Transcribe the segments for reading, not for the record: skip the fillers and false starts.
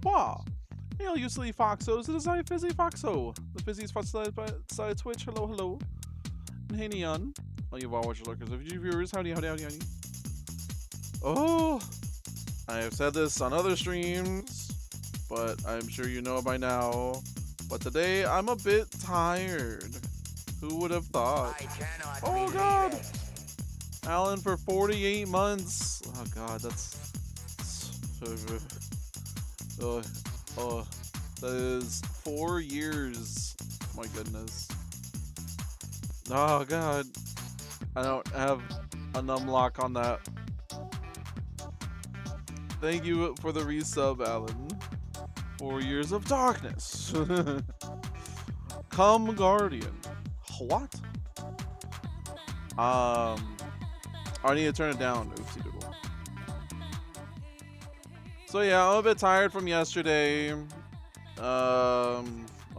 Wow. Hail, you silly foxos. It is I, Fizz E Foxo. The Fizziest Fox side Twitch. Hello, hello. And hey, Neon. All you Watcher Lurkers. Of you viewers, howdy, howdy, howdy, howdy. Oh, I have said this on other streams, but I'm sure you know by now. But today, I'm a bit tired. Who would have thought? Oh, God. Alan for 48 months. Oh, God, that's... that is 4 years. My goodness. Oh god. I don't have a numlock on that. Thank you for the resub, Alan. 4 years of darkness. Come Guardian. What? I need to turn it down. Oopsie doodle. So yeah, I'm a bit tired from yesterday. All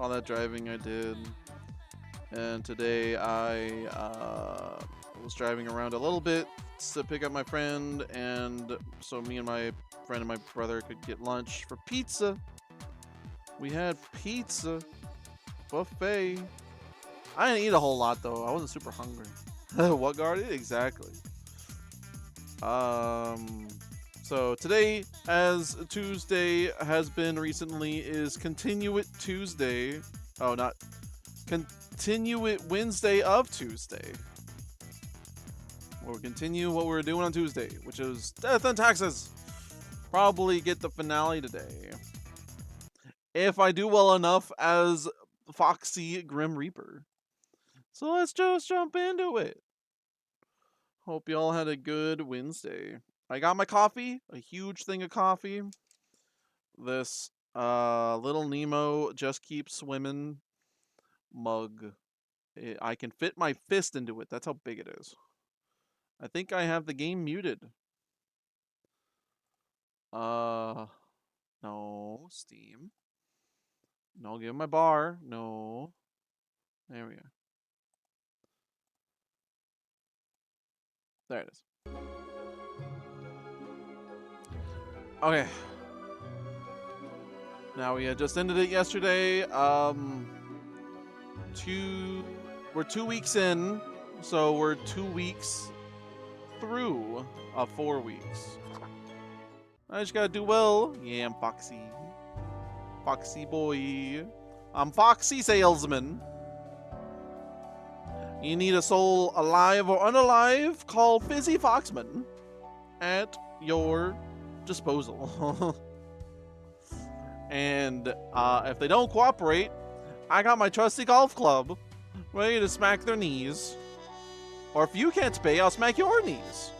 that driving I did. And today I was driving around a little bit to pick up my friend, and so me and my friend and my brother could get lunch for pizza. We had pizza buffet. I didn't eat a whole lot though. I wasn't super hungry. What Guardian? Exactly. So today, as Tuesday has been recently, is Continuate Tuesday. Oh, not Continuate Wednesday of Tuesday. We'll continue what we're doing on Tuesday, which is Death and Taxes. Probably get the finale today. If I do well enough as Foxy Grim Reaper. So let's just jump into it. Hope y'all had a good Wednesday. I got my coffee, a huge thing of coffee. This Little Nemo Just Keep Swimming mug. I can fit my fist into it. That's how big it is. I think I have the game muted. No, Steam. No, give my bar. No. There we go. There it is. Okay. Now we had just ended it yesterday. We're 2 weeks in, so we're 2 weeks through 4 weeks. I just gotta do well. Yeah, I'm Foxy. Foxy boy. I'm Foxy Salesman. You need a soul alive or unalive? Call Fizz E Foxman at your disposal. And if they don't cooperate, I got my trusty golf club ready to smack their knees. Or if you can't pay, I'll smack your knees.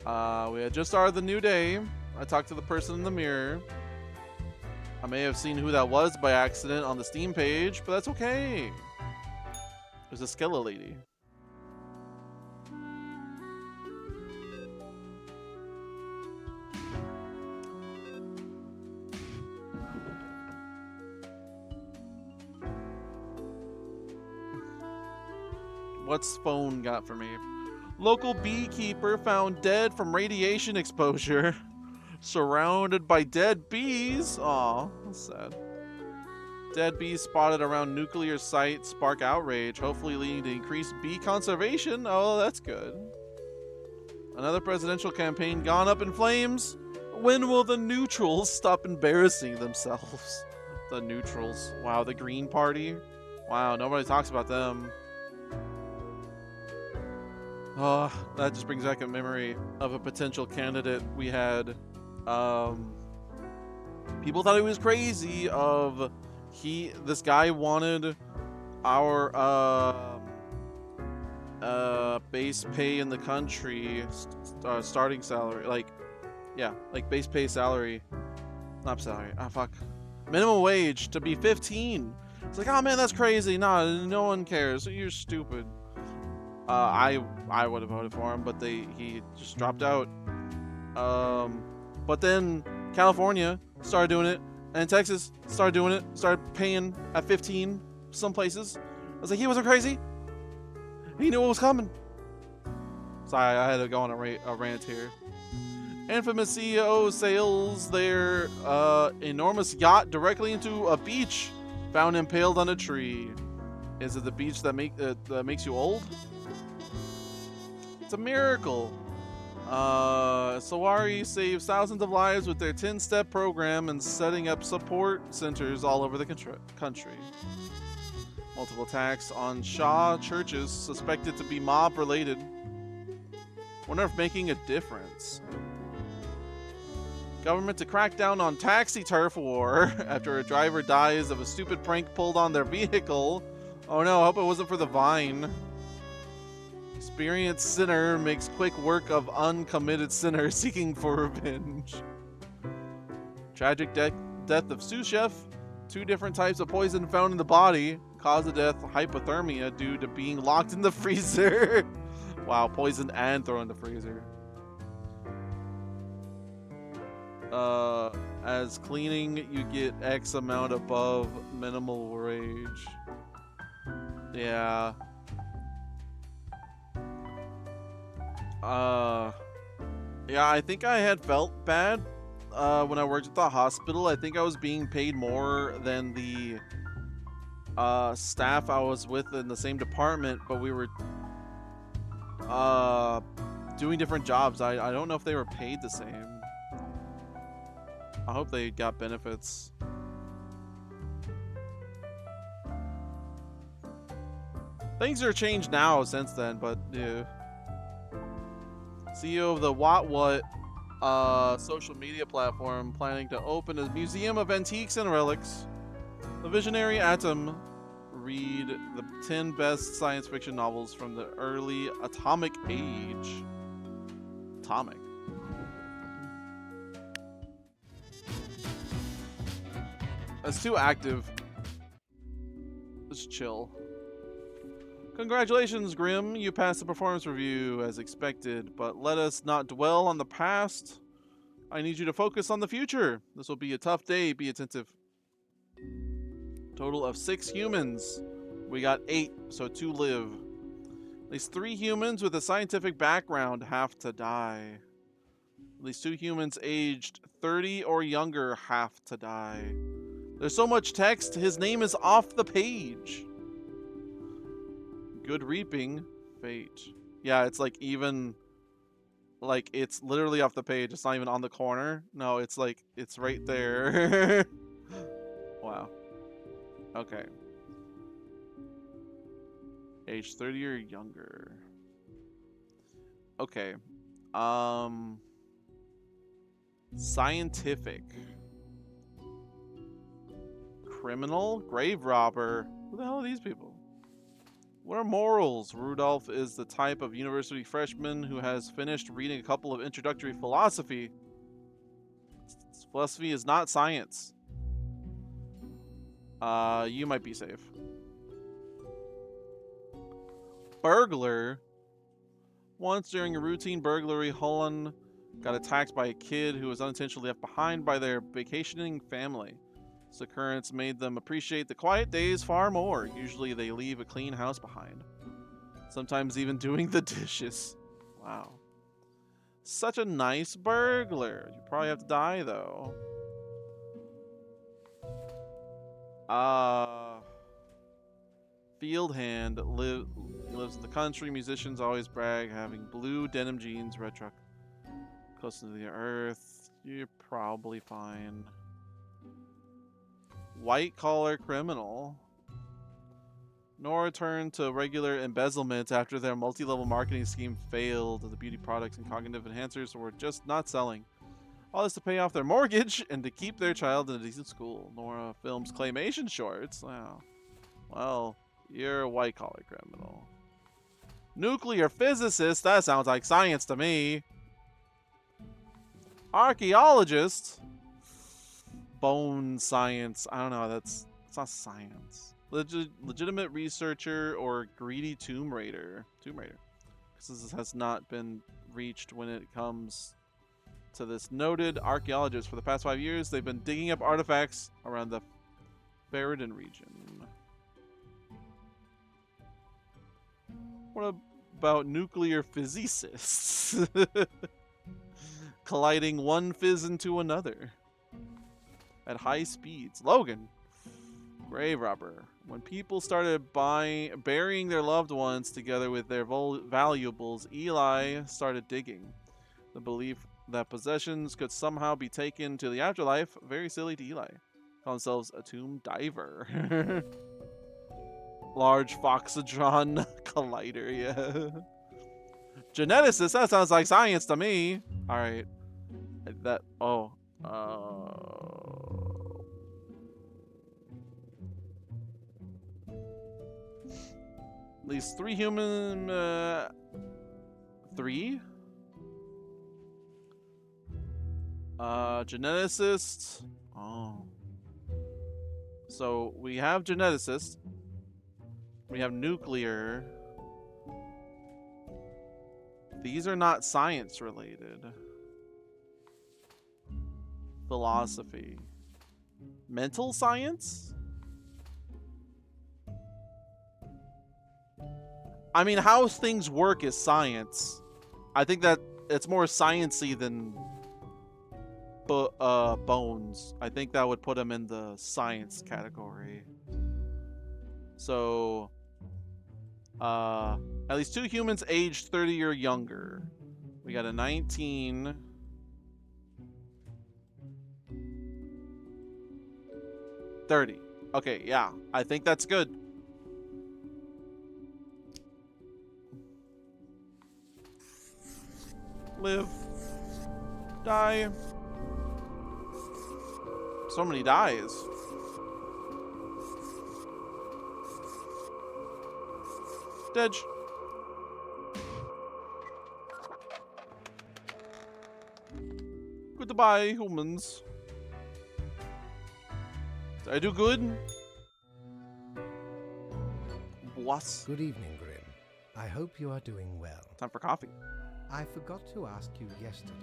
We had just started the new day. I talked to the person in the mirror. I may have seen who that was by accident on the Steam page, but that's okay. There's a Skella lady. What's phone got for me? Local beekeeper found dead from radiation exposure. Surrounded by dead bees. Aw, that's sad. Dead bees spotted around nuclear site spark outrage, hopefully leading to increased bee conservation. Oh, that's good. Another presidential campaign gone up in flames. When will the neutrals stop embarrassing themselves? The neutrals. Wow, the Green Party. Wow, nobody talks about them. Oh, that just brings back a memory of a potential candidate we had. People thought he was crazy of this guy wanted our base pay in the country, starting salary, like base pay salary, not salary, fuck, minimum wage to be 15. It's like, oh man, that's crazy. Nah, no one cares. You're stupid. I would have voted for him, but he just dropped out. But then California started doing it, and Texas started doing it, started paying at 15 some places. I was like, he wasn't crazy. He knew what was coming. Sorry, I had to go on a rant here. Infamous CEO sails their enormous yacht directly into a beach found impaled on a tree. Is it the beach that makes you old? It's a miracle. Sawari saves thousands of lives with their 10-step program and setting up support centers all over the country. Multiple attacks on Shah churches suspected to be mob related. Wonder if making a difference. Government to crack down on taxi turf war after a driver dies of a stupid prank pulled on their vehicle. Oh no, I hope it wasn't for the Vine. Experienced sinner makes quick work of uncommitted sinner seeking for revenge. Tragic death of sous chef. 2 different types of poison found in the body. Cause of death, hypothermia due to being locked in the freezer. Wow, poisoned and thrown in the freezer. As cleaning, you get X amount above minimal wage. Yeah. Yeah, I think I had felt bad when I worked at the hospital. I think I was being paid more than the staff I was with in the same department, but we were doing different jobs. I don't know if they were paid the same. I hope they got benefits. Things are changed now since then, but yeah. CEO of the What social media platform planning to open a museum of antiques and relics. The visionary Atom read the 10 best science fiction novels from the early atomic age. Atomic. That's too active. Let's chill. Congratulations, Grim. You passed the performance review as expected, but let us not dwell on the past. I need you to focus on the future. This will be a tough day. Be attentive. Total of 6 humans. We got 8, so 2 live. At least 3 humans with a scientific background have to die. At least 2 humans aged 30 or younger have to die. There's so much text, his name is off the page. Good reaping. Fate. Yeah, it's like even... Like, it's literally off the page. It's not even on the corner. No, it's like, it's right there. Wow. Okay. Age 30 or younger. Okay. Scientific. Criminal? Grave robber? Who the hell are these people? What are morals? Rudolph is the type of university freshman who has finished reading a couple of introductory philosophy. Philosophy is not science. You might be safe. Burglar. Once during a routine burglary, Holland got attacked by a kid who was unintentionally left behind by their vacationing family. This occurrence made them appreciate the quiet days far more. Usually they leave a clean house behind. Sometimes even doing the dishes. Wow. Such a nice burglar. You probably have to die though. Field hand lives in the country. Musicians always brag having blue denim jeans, red truck. Close to the earth. You're probably fine. White collar criminal. Nora turned to regular embezzlement after their multi-level marketing scheme failed. The beauty products and cognitive enhancers were just not selling. All this to pay off their mortgage and to keep their child in a decent school. Nora films claymation shorts. Wow. Well, you're a white collar criminal. Nuclear physicist. That sounds like science to me. Archaeologist. Bone science. I don't know. It's not science. Legitimate researcher or greedy tomb raider. Because this has not been reached when it comes to this noted archaeologist. For the past 5 years, they've been digging up artifacts around the Ferrodin region. What about nuclear physicists? colliding one fizz into another at high speeds. Logan. Grave robber. When people started burying their loved ones together with their valuables, Eli started digging. The belief that possessions could somehow be taken to the afterlife, very silly to Eli. Call themselves a tomb diver. Large Foxadron collider, yeah. Geneticist, that sounds like science to me. Alright. That, oh. At least 3 human, 3? Geneticist. Oh. So we have geneticist. We have nuclear. These are not science related. Philosophy. Mental science? I mean, how things work is science. I think that it's more sciencey than bones. I think that would put him in the science category. So, at least 2 humans aged 30 or younger. We got a 19. $30. Okay, yeah. I think that's good. Live. Die. So many dies. Dead. Goodbye, humans. Did I do good? What? Good evening, Grim. I hope you are doing well. Time for coffee. I forgot to ask you yesterday.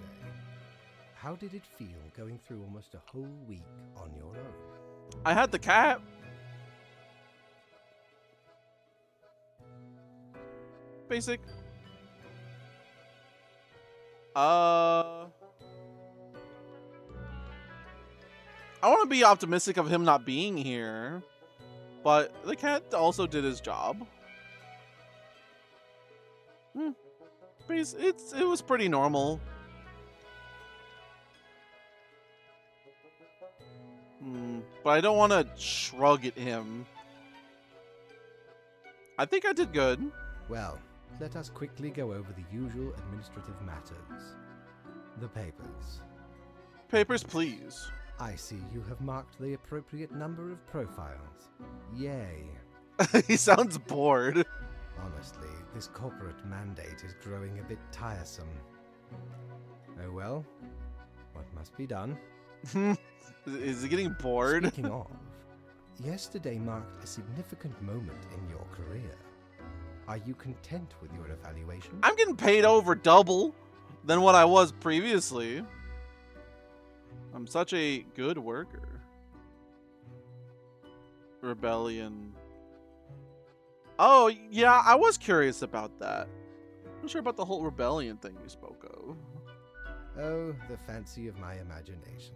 How did it feel going through almost a whole week on your own? I had the cat. Basic. I want to be optimistic of him not being here, but the cat also did his job. It was pretty normal. But I don't want to shrug at him. I think I did good. Well, let us quickly go over the usual administrative matters. The papers. Papers, please. I see you have marked the appropriate number of profiles. Yay. He sounds bored. Honestly, this corporate mandate is growing a bit tiresome. Oh well, what must be done? Is he getting bored? Speaking of, yesterday marked a significant moment in your career. Are you content with your evaluation? I'm getting paid over double than what I was previously. I'm such a good worker. Rebellion. Oh, yeah, I was curious about that. I'm not sure about the whole rebellion thing you spoke of. Oh, the fancy of my imagination.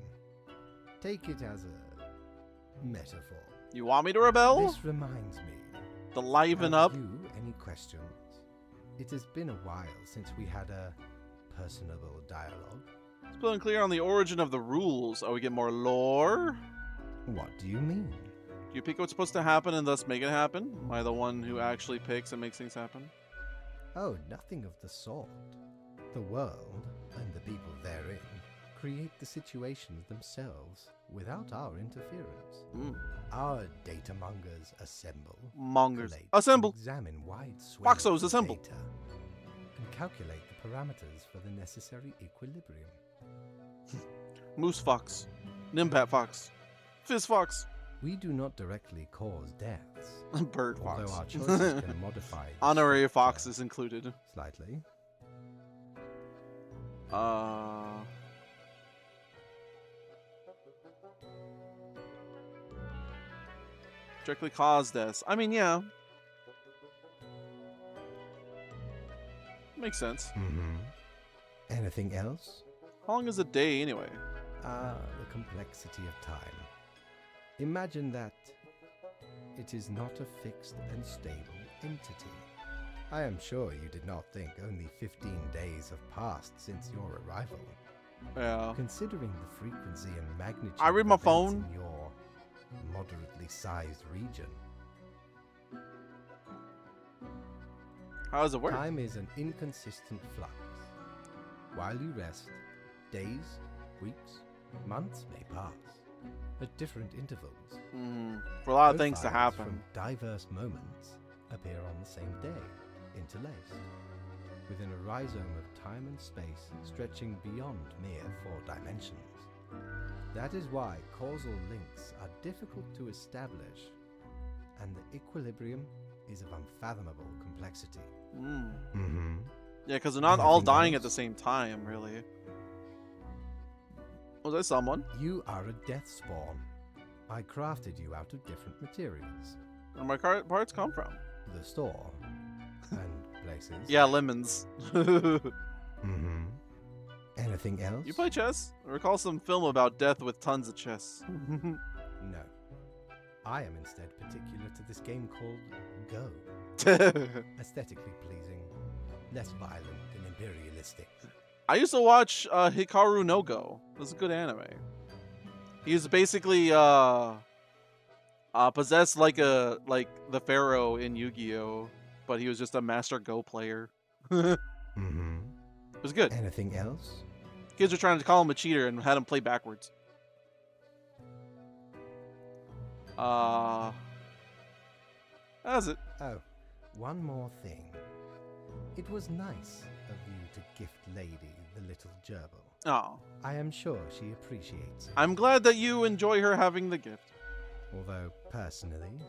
Take it as a metaphor. You want me to rebel? This reminds me. To liven Have up? you any questions? It has been a while since we had a personable dialogue. Still unclear on the origin of the rules. Oh, we get more lore? What do you mean? Do you pick what's supposed to happen and thus make it happen? Am I the one who actually picks and makes things happen? Oh, nothing of the sort. The world, and the people therein, create the situations themselves without our interference. Our data mongers assemble, collate, assemble, examine wide swathes Foxos, of assemble, data, and calculate the parameters for the necessary equilibrium. Moose Fox, Nimpat Fox, Fizz Fox. We do not directly cause deaths, Bird although Fox. our choices can modify the Honorary structure foxes included. slightly. Directly cause deaths. I mean, yeah. Makes sense. Anything else? How long is a day anyway? The complexity of time. Imagine that it is not a fixed and stable entity. I am sure you did not think only 15 days have passed since your arrival. Yeah. Considering the frequency and magnitude I read of my events phone. in your moderately sized region, How does it work? time is an inconsistent flux. While you rest, days, weeks, months may pass at different intervals. For a lot of Both things to files happen. from diverse moments appear on the same day, interlaced, within a rhizome of time and space stretching beyond mere 4 dimensions. That is why causal links are difficult to establish, and the equilibrium is of unfathomable complexity. Yeah, because they're not all Anything dying else? at the same time, really. Was I someone? You are a death spawn. I crafted you out of different materials. Where my parts come from? The store and places. Yeah, lemons. You Anything else? play chess? I recall some film about death with tons of chess. No. I am instead particular to this game called Go. Aesthetically pleasing, less violent and imperialistic. I used to watch Hikaru no Go. It was a good anime. He's basically possessed like the Pharaoh in Yu-Gi-Oh, but he was just a master Go player. It was good. Anything else? Kids were trying to call him a cheater and had him play backwards. That's it. Oh, one more thing. It was nice of you to gift Lady the little gerbil. Oh, I am sure she appreciates it. I'm glad that you enjoy her having the gift. Although, personally,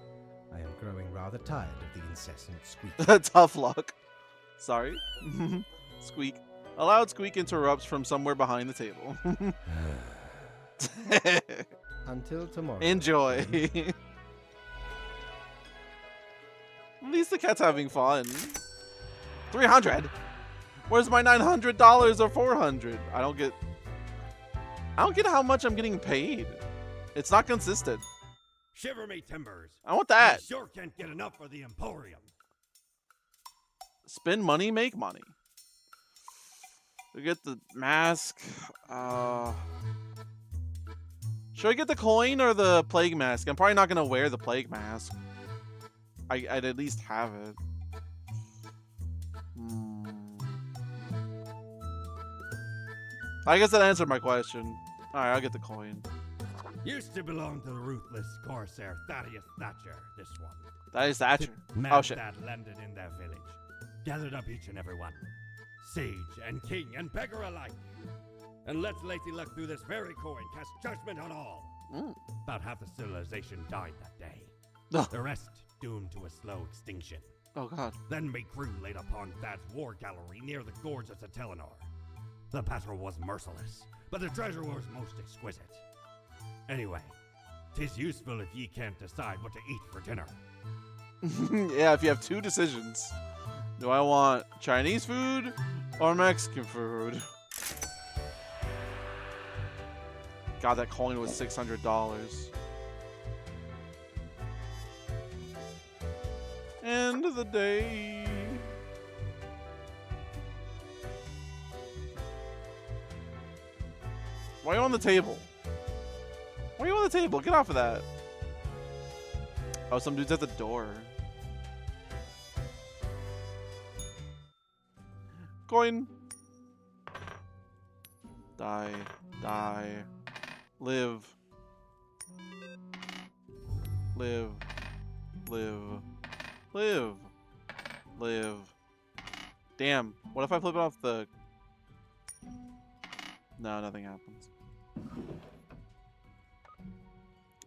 I am growing rather tired of the incessant squeak. Tough luck. Sorry. Squeak. A loud squeak interrupts from somewhere behind the table. Until tomorrow. Enjoy. At least the cat's having fun. 300. Where's my $900 or 400? I don't get how much I'm getting paid. It's not consistent. Shiver me timbers. I want that. I sure can't get enough for the Emporium. Spend money, make money. We get the mask. Should I get the coin or the plague mask? I'm probably not gonna wear the plague mask. I'd at least have it. I guess that answered my question. Alright, I'll get the coin. Used to belong to the ruthless Corsair Thaddeus Thatcher, this one. That is Thatcher. Man Oh shit. that landed in their village. Gathered up each and every one. Sage and king and beggar alike. And let Lacey Luck through this very coin cast judgment on all. About half the civilization died that day. Ugh. The rest doomed to a slow extinction. Oh god. Then me crew laid upon Thad's war gallery near the gorge of Satelinor. The battle was merciless, but the treasure was most exquisite. Anyway, 'tis useful if ye can't decide what to eat for dinner. Yeah, if you have two decisions. Do I want Chinese food or Mexican food? God, that coin was $600. End of the day. Why are you on the table? Why are you on the table? Get off of that. Oh, some dude's at the door. Coin. Die. Die. Live. Live. Live. Live. Live. Damn. What if I flip it off the... No, nothing happens.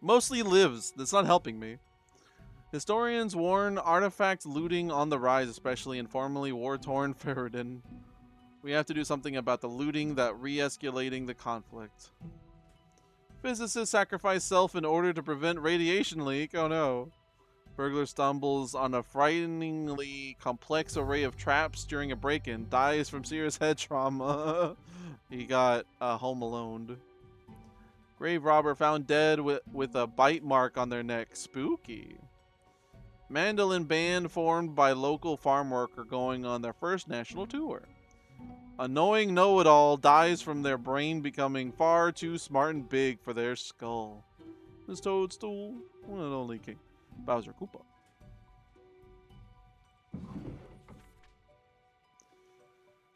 Mostly lives. That's not helping me. Historians warn artifact looting on the rise, especially in formerly war-torn Ferrodin. We have to do something about the looting that re-escalating the conflict. Physicists sacrifice self in order to prevent radiation leak. Oh no. Burglar stumbles on a frighteningly complex array of traps during a break-in. Dies from serious head trauma. He got home alone. Grave robber found dead with a bite mark on their neck. Spooky. Mandolin band formed by local farm worker going on their first national tour. Annoying know-it-all dies from their brain becoming far too smart and big for their skull. This toadstool, one and only King Bowser Koopa.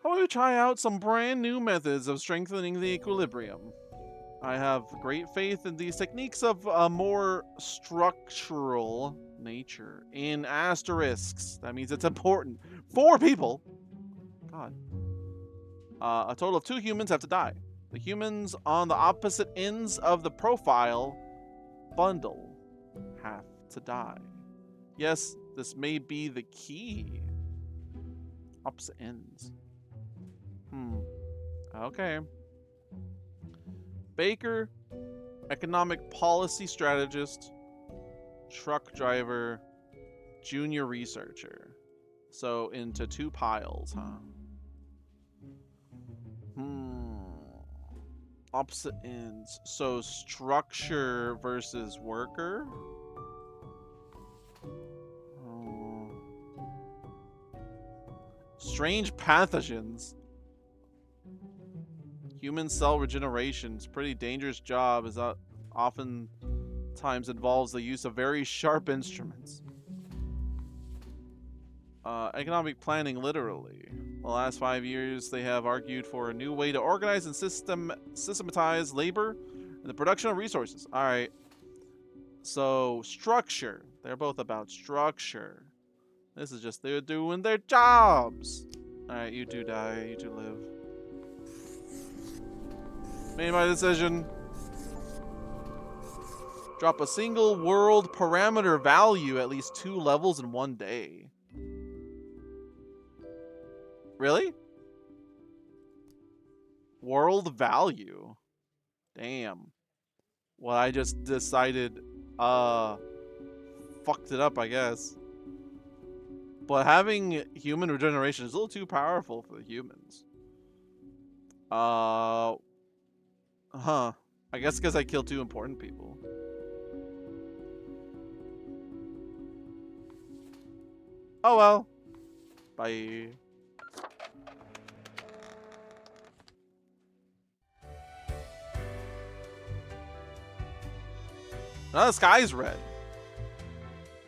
How about we try out some brand new methods of strengthening the equilibrium? I have great faith in these techniques of a more structural nature. In asterisks, that means it's important. 4 people. God. A total of 2 humans have to die. The humans on the opposite ends of the profile bundle have to die. Yes, this may be the key. Opposite ends. Okay. Baker, economic policy strategist, truck driver, junior researcher. So into 2 piles, huh? Opposite ends. So structure versus worker. Strange pathogens. Human cell regeneration. It's a pretty dangerous job, as that oftentimes involves the use of very sharp instruments. Economic planning, literally. The last 5 years, they have argued for a new way to organize and systematize labor and the production of resources. All right. So, structure. They're both about structure. This is just they're doing their jobs. All right, you 2 die. You 2 live. Made my decision. Drop a single world parameter value at least 2 levels in 1 day. Really? World value. Damn. Well, I just decided, fucked it up, I guess. But having human regeneration is a little too powerful for the humans. I guess because I killed 2 important people. Oh well. Bye. Now the sky's red.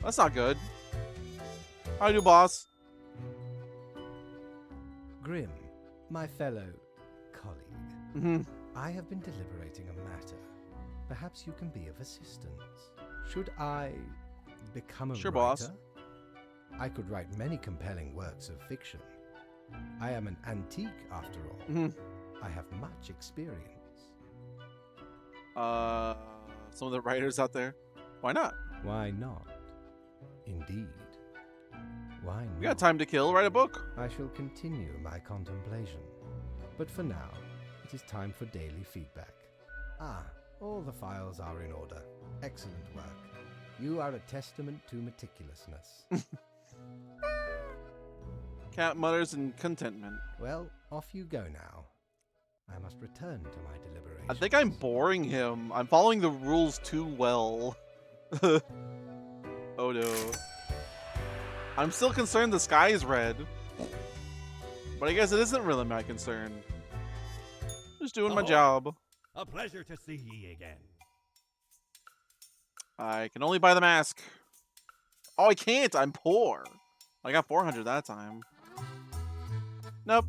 That's not good. How do you do, boss? Grim, my fellow colleague, I have been deliberating a matter. Perhaps you can be of assistance. Should I become a Sure, writer? boss. I could write many compelling works of fiction. I am an antique, after all. I have much experience. Some of the writers out there. Why not? Why not? Indeed. Why not? We got time to kill. Write a book. I shall continue my contemplation. But for now, it is time for daily feedback. All the files are in order. Excellent work. You are a testament to meticulousness. Cat mutters in contentment. Well, off you go now. I must return to my deliberations. I think I'm boring him. I'm following the rules too well. Oh no. I'm still concerned the sky is red. But I guess it isn't really my concern. Just doing my job. A pleasure to see ye again. I can only buy the mask. Oh, I can't. I'm poor. I got 400 that time. Nope.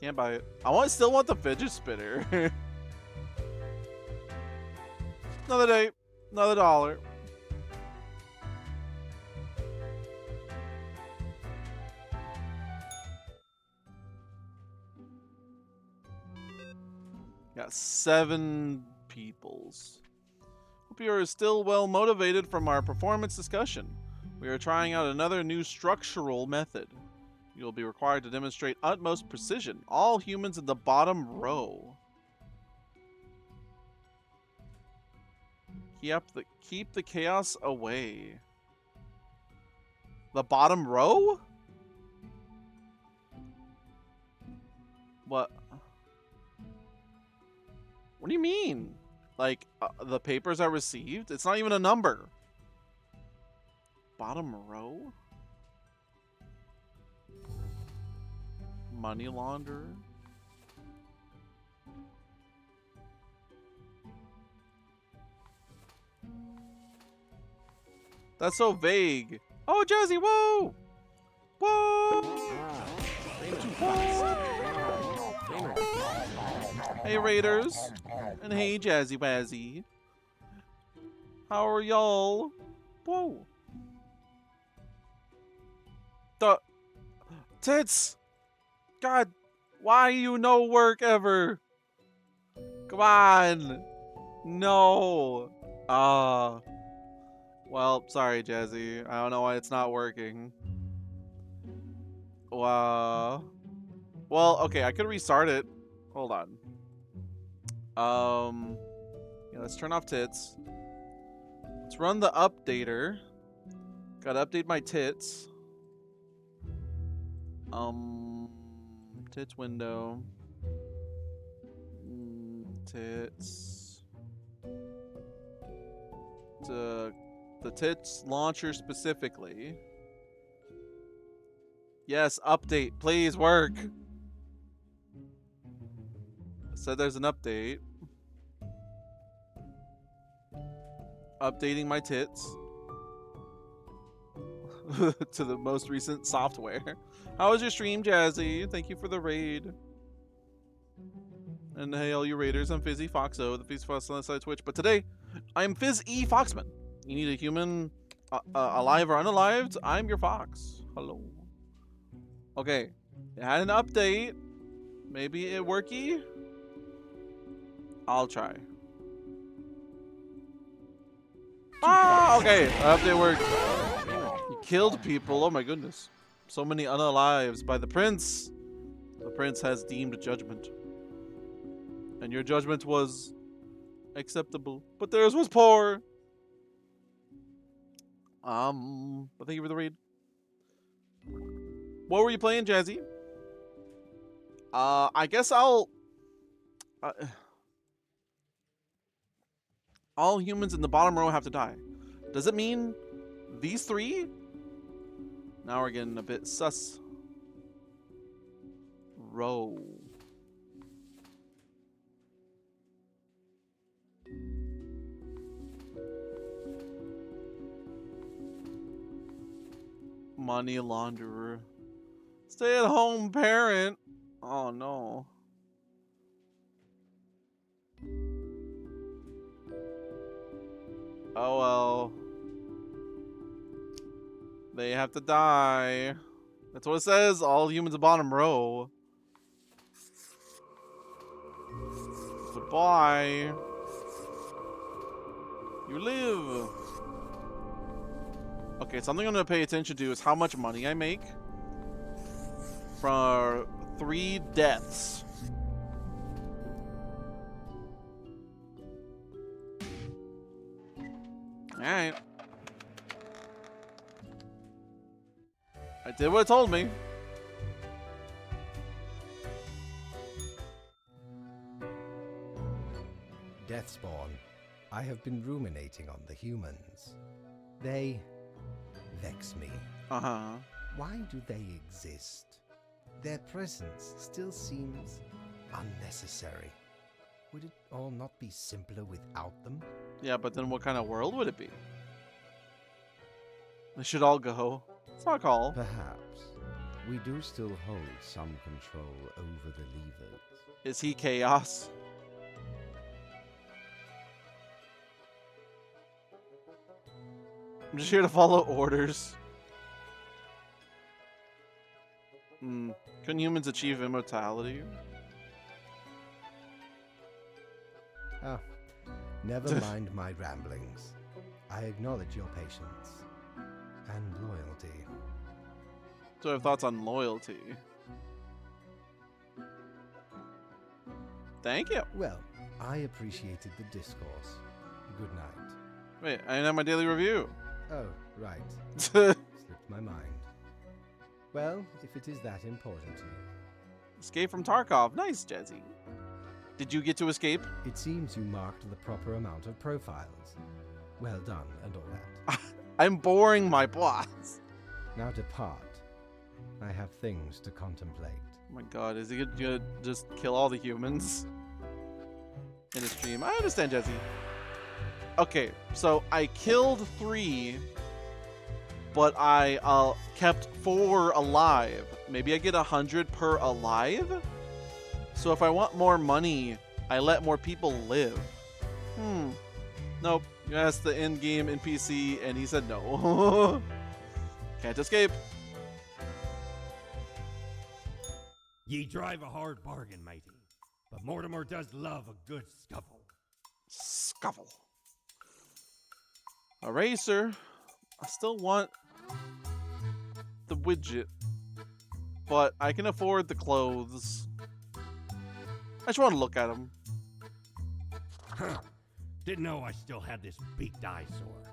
Can't buy it. Still want the fidget spinner. Another day. Another $1. Got 7 peoples. Hope you are still well motivated from our performance discussion. We are trying out another new structural method. You will be required to demonstrate utmost precision. All humans in the bottom row. Keep the chaos away. The bottom row? What? What do you mean? Like, the papers I received? It's not even a number. Bottom row? Money launderer? That's so vague. Oh, Jazzy, whoa! Whoa! Whoa! Hey, Raiders. And hey, Jazzy Wazzy. How are y'all? Whoa. The tits! God, why you no work ever? Come on. No. Well, sorry, Jazzy. I don't know why it's not working. Wow. Well, okay, I could restart it. Hold on. Yeah, let's turn off tits. Let's run the updater. Gotta update my tits. Tits window. Tits. The tits launcher specifically. Yes, update. Please work. Said there's an update. Updating my tits to the most recent software. How was your stream, Jazzy? Thank you for the raid. And hey, all you raiders, I'm Fizz E Foxman, the Fizz Foxman on the Twitch. But today, I'm Fizz E Foxman. You need a human, alive or unalived? I'm your fox. Hello. Okay, it had an update. Maybe it worky? I'll try. Ah, okay. Update worked. You killed people. Oh my goodness. So many unalives by the prince. The prince has deemed judgment. And your judgment was acceptable. But theirs was poor. But thank you for the raid. What were you playing, Jazzy? I guess I'll... all humans in the bottom row have to die. Does it mean these three? Now we're getting a bit sus. Row. Money launderer. Stay-at-home parent. Oh no. Oh well. They have to die. That's what it says. All humans in bottom row. Goodbye. You live. Okay, something I'm gonna pay attention to is how much money I make for 3 deaths. Alright. I did what it told me. Deathspawn. I have been ruminating on the humans. They vex me. Uh-huh. Why do they exist? Their presence still seems unnecessary. Would it all not be simpler without them? Yeah, but then what kind of world would it be? They should all go. It's not all. Perhaps. We do still hold some control over the levers. Is he chaos? I'm just here to follow orders. Couldn't humans achieve immortality? Ah, never mind my ramblings. I acknowledge your patience and loyalty. So I have thoughts on loyalty. Thank you. Well, I appreciated the discourse. Good night. Wait, I didn't have my daily review. Oh, right. Slipped my mind. Well, if it is that important to you. Escape from Tarkov. Nice, Jazzy. Did you get to escape? It seems you marked the proper amount of profiles. Well done, and all that. I'm boring my boss. Now depart. I have things to contemplate. Oh my god, is he gonna just kill all the humans in a stream? I understand, Jesse. Okay, so I killed 3, but I kept 4 alive. Maybe I get 100 per alive? So if I want more money, I let more people live. Nope. You asked the in-game NPC, and he said no. Can't escape. Ye drive a hard bargain, matey, but Mortimer does love a good scuffle. Scuffle. Eraser. I still want the widget, but I can afford the clothes. I just want to look at them. Huh. Didn't know I still had this beaked eyesore.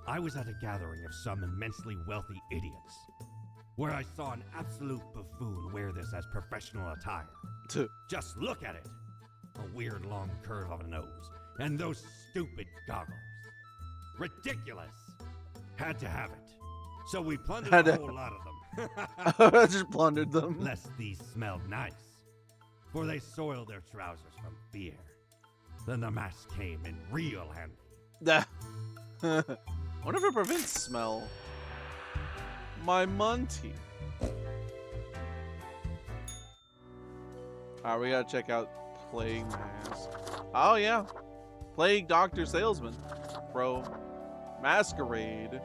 I was at a gathering of some immensely wealthy idiots, where I saw an absolute buffoon wear this as professional attire. Just look at it. A weird long curve of a nose, and those stupid goggles. Ridiculous. Had to have it. So we plundered a whole lot of them. I just plundered them. Lest these smelled nice, for they soiled their trousers from fear. Then the mask came in real handy. Wonder if it prevents smell. My Monty. Alright, we gotta check out Plague Mask. Oh yeah. Plague Doctor Salesman. Bro. Masquerade.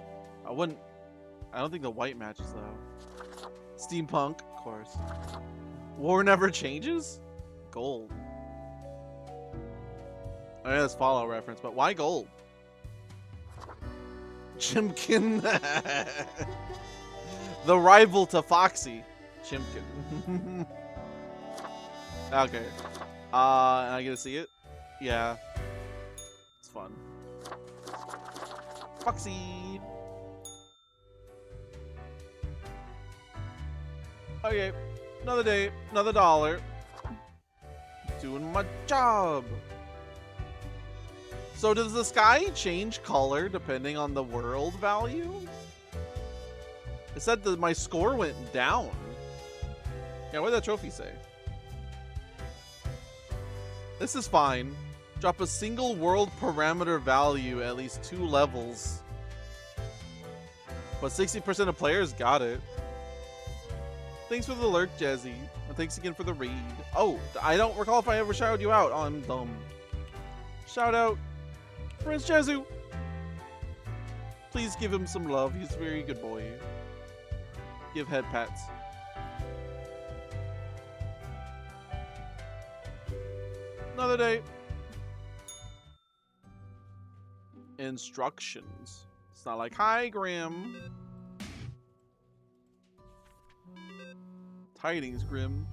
I don't think the white matches though. Steampunk, of course. War Never Changes? Gold. I mean, that's follow reference, but why gold? Chimkin. The rival to Foxy. Chimkin. Okay. I get to see it? Yeah. It's fun. Foxy. Okay. Another day, another dollar. Doing my job. So does the sky change color depending on the world value? It said that my score went down. Yeah, what did that trophy say? This is fine. Drop a single world parameter value at least 2 levels. But 60% of players got it. Thanks for the lurk, Jazzy. And thanks again for the raid. Oh, I don't recall if I ever shouted you out. Oh, I'm dumb. Shout out. Prince Jezu. Please give him some love. He's a very good boy. Give head pats. Another day. Instructions. It's not like, hi, Grim. Tidings, Grim.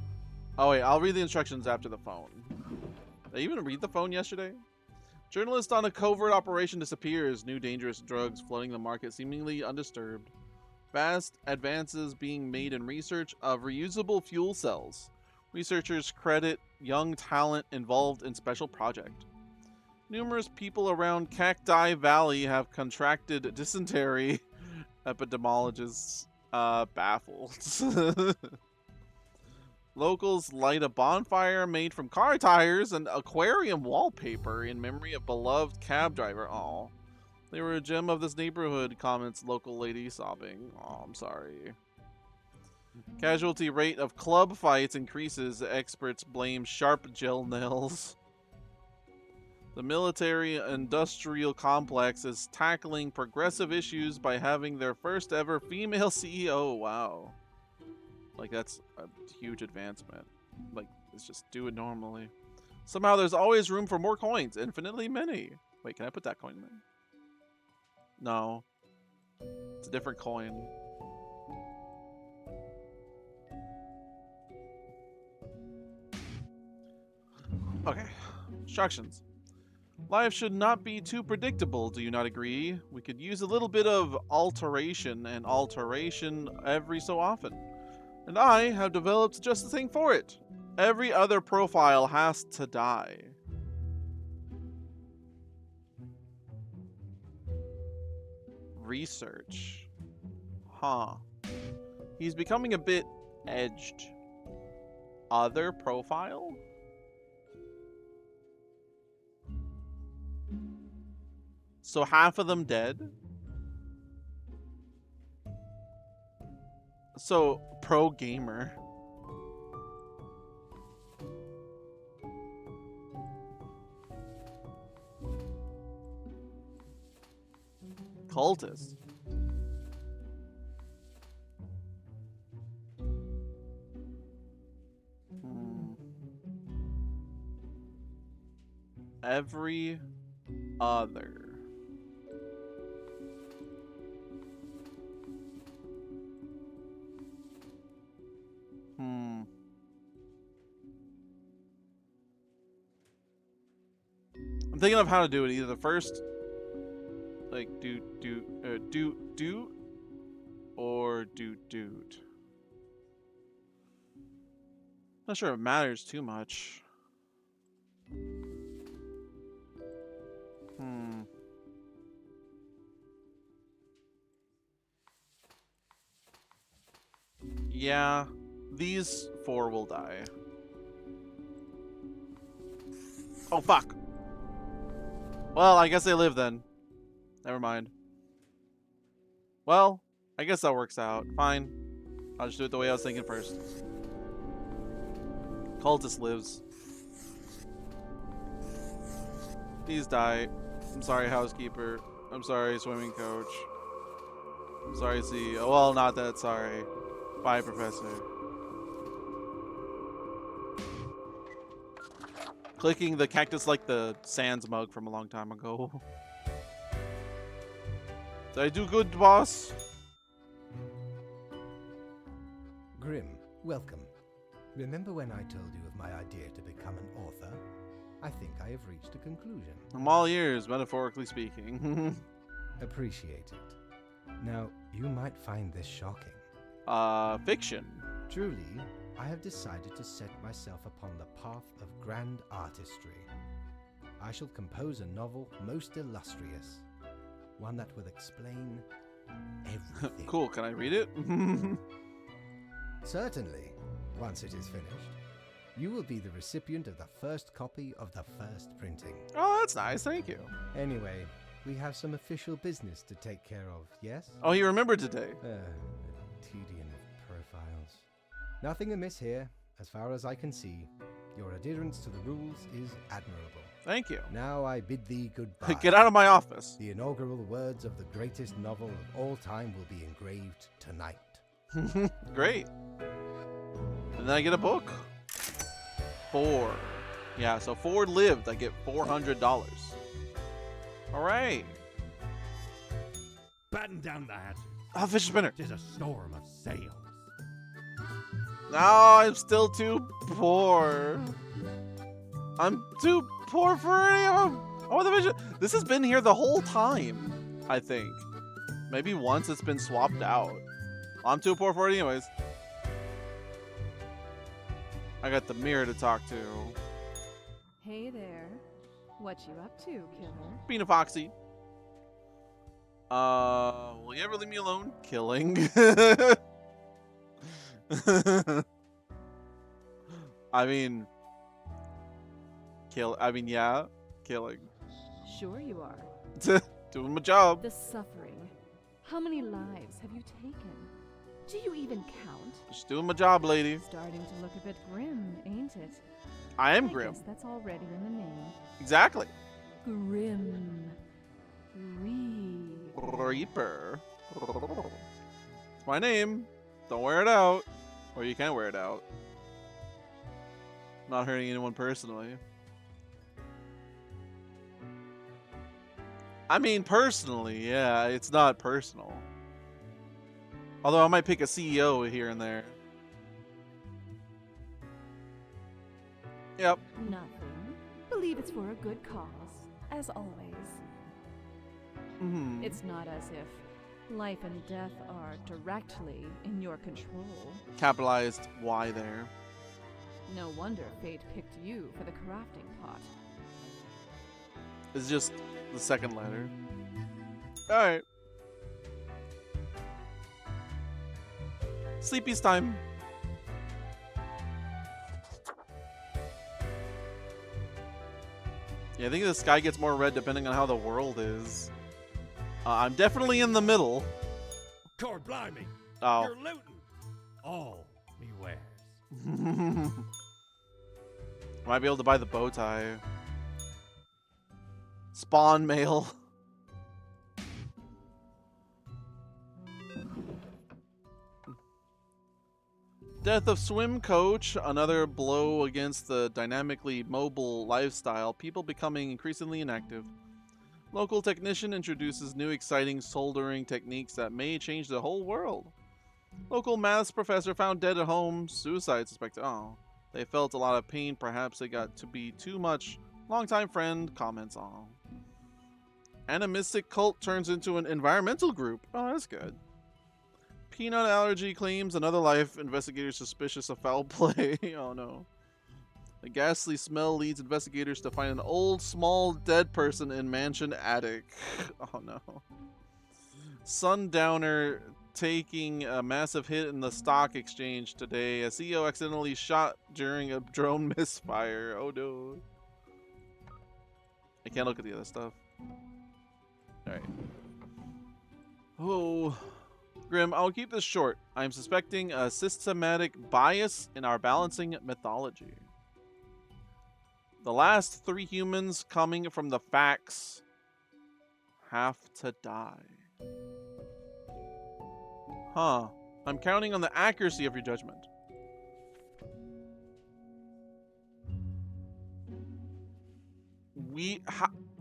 Oh, wait. I'll read the instructions after the phone. Did I even read the phone yesterday? Journalist on a covert operation disappears. New dangerous drugs flooding the market seemingly undisturbed. Vast advances being made in research of reusable fuel cells. Researchers credit young talent involved in special project. Numerous people around Cacti Valley have contracted dysentery. Epidemiologists baffled. Locals light a bonfire made from car tires and aquarium wallpaper in memory of beloved cab driver. Aw. They were a gem of this neighborhood, comments local lady sobbing. Aw, I'm sorry. Casualty rate of club fights increases. Experts blame sharp gel nails. The military-industrial complex is tackling progressive issues by having their first ever female CEO. Wow. Like, that's a huge advancement. Like, let's just do it normally. Somehow there's always room for more coins. Infinitely many. Wait, can I put that coin in? No. It's a different coin. Okay. Instructions. Life should not be too predictable, do you not agree? We could use a little bit of alteration and alteration every so often. And I have developed just the thing for it. Every other profile has to die. Research. Huh. He's becoming a bit edged. Other profile? So half of them dead? So, pro gamer. Cultist. Every other. I'm thinking of how to do it. Either the first, like, do, or do. Not sure it matters too much. Yeah, these 4 will die. Oh, fuck. Well, I guess they live then. Never mind. Well, I guess that works out. Fine. I'll just do it the way I was thinking first. Cultist lives. These die. I'm sorry, housekeeper. I'm sorry, swimming coach. I'm sorry, CEO. Well, not that sorry. Bye, professor. Clicking the cactus like the Sans mug from a long time ago. Did I do good, boss? Grim, welcome. Remember when I told you of my idea to become an author? I think I have reached a conclusion. I'm all ears, metaphorically speaking. Appreciate it. Now, you might find this shocking. Fiction. Truly, I have decided to set myself upon the path of grand artistry. I shall compose a novel most illustrious. One that will explain everything. Cool, can I read it? Certainly. Once it is finished, you will be the recipient of the first copy of the first printing. Oh, that's nice, thank you. Anyway, we have some official business to take care of, yes? Oh, he remembered today. A tedium of profiles. Nothing amiss here, as far as I can see. Your adherence to the rules is admirable. Thank you. Now I bid thee goodbye. Get out of my office. The inaugural words of the greatest novel of all time will be engraved tonight. Great. And then I get a book. 4. Yeah, so 4 lived. I get $400. All right. Batten down the hatches. Oh, fish spinner. 'Tis a storm of sails. No, I'm still too poor. I'm too poor for any of them. Oh, the vision. This has been here the whole time, I think. Maybe once it's been swapped out. I'm too poor for it anyways. I got the mirror to talk to. Hey there. What you up to, killer? Being a foxy. Will you ever leave me alone? Killing. I mean, yeah, killing. Sure you are. Doing my job. The suffering. How many lives have you taken? Do you even count? Just doing my job, lady. Starting to look a bit grim, ain't it? I am grim. Guess that's already in the name. Exactly. Grim. Reaper. It's my name. Don't wear it out. Or you can wear it out. Not hurting anyone personally. I mean, personally, yeah, it's not personal. Although I might pick a CEO here and there. Yep. Nothing. Believe it's for a good cause. as always. Hmm. It's not as if life and death are directly in your control. Capitalized Y there. No wonder fate picked you for the crafting pot. It's just the second letter. Alright. Sleepy's time. Yeah, I think the sky gets more red depending on how the world is. I'm definitely in the middle. Cord blimey! Oh. You're looting! All me wares. Might be able to buy the bow tie. Spawn mail. Death of swim coach, another blow against the dynamically mobile lifestyle, people becoming increasingly inactive. Local technician introduces new exciting soldering techniques that may change the whole world. Local maths professor found dead at home, suicide suspected. Oh, they felt a lot of pain, perhaps they got to be too much. Longtime friend comments on. Animistic cult turns into an environmental group. Oh, that's good. Peanut allergy claims another life. Investigators suspicious of foul play. Oh no. A ghastly smell leads investigators to find an old, small, dead person in mansion attic. Oh no. Sundowner taking a massive hit in the stock exchange today. A CEO accidentally shot during a drone misfire. Oh no. I can't look at the other stuff. Alright. Oh. Grim, I'll keep this short. I'm suspecting a systematic bias in our balancing mythology. The last 3 humans coming from the facts have to die. Huh. I'm counting on the accuracy of your judgment.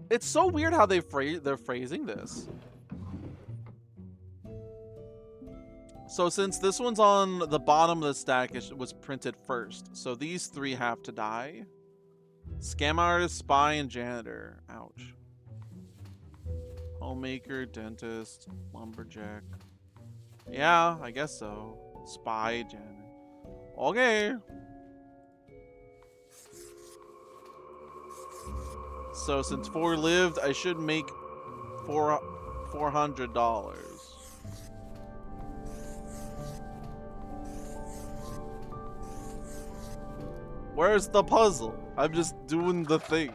It's so weird how they're phrasing this. So since this one's on the bottom of the stack, it was printed first. So these 3 have to die. Scam artist, spy, and janitor. Ouch. Homemaker, dentist, lumberjack. Yeah, I guess so. Spy, janitor. Okay. So since 4 lived, I should make $400. Where's the puzzle? I'm just doing the thing.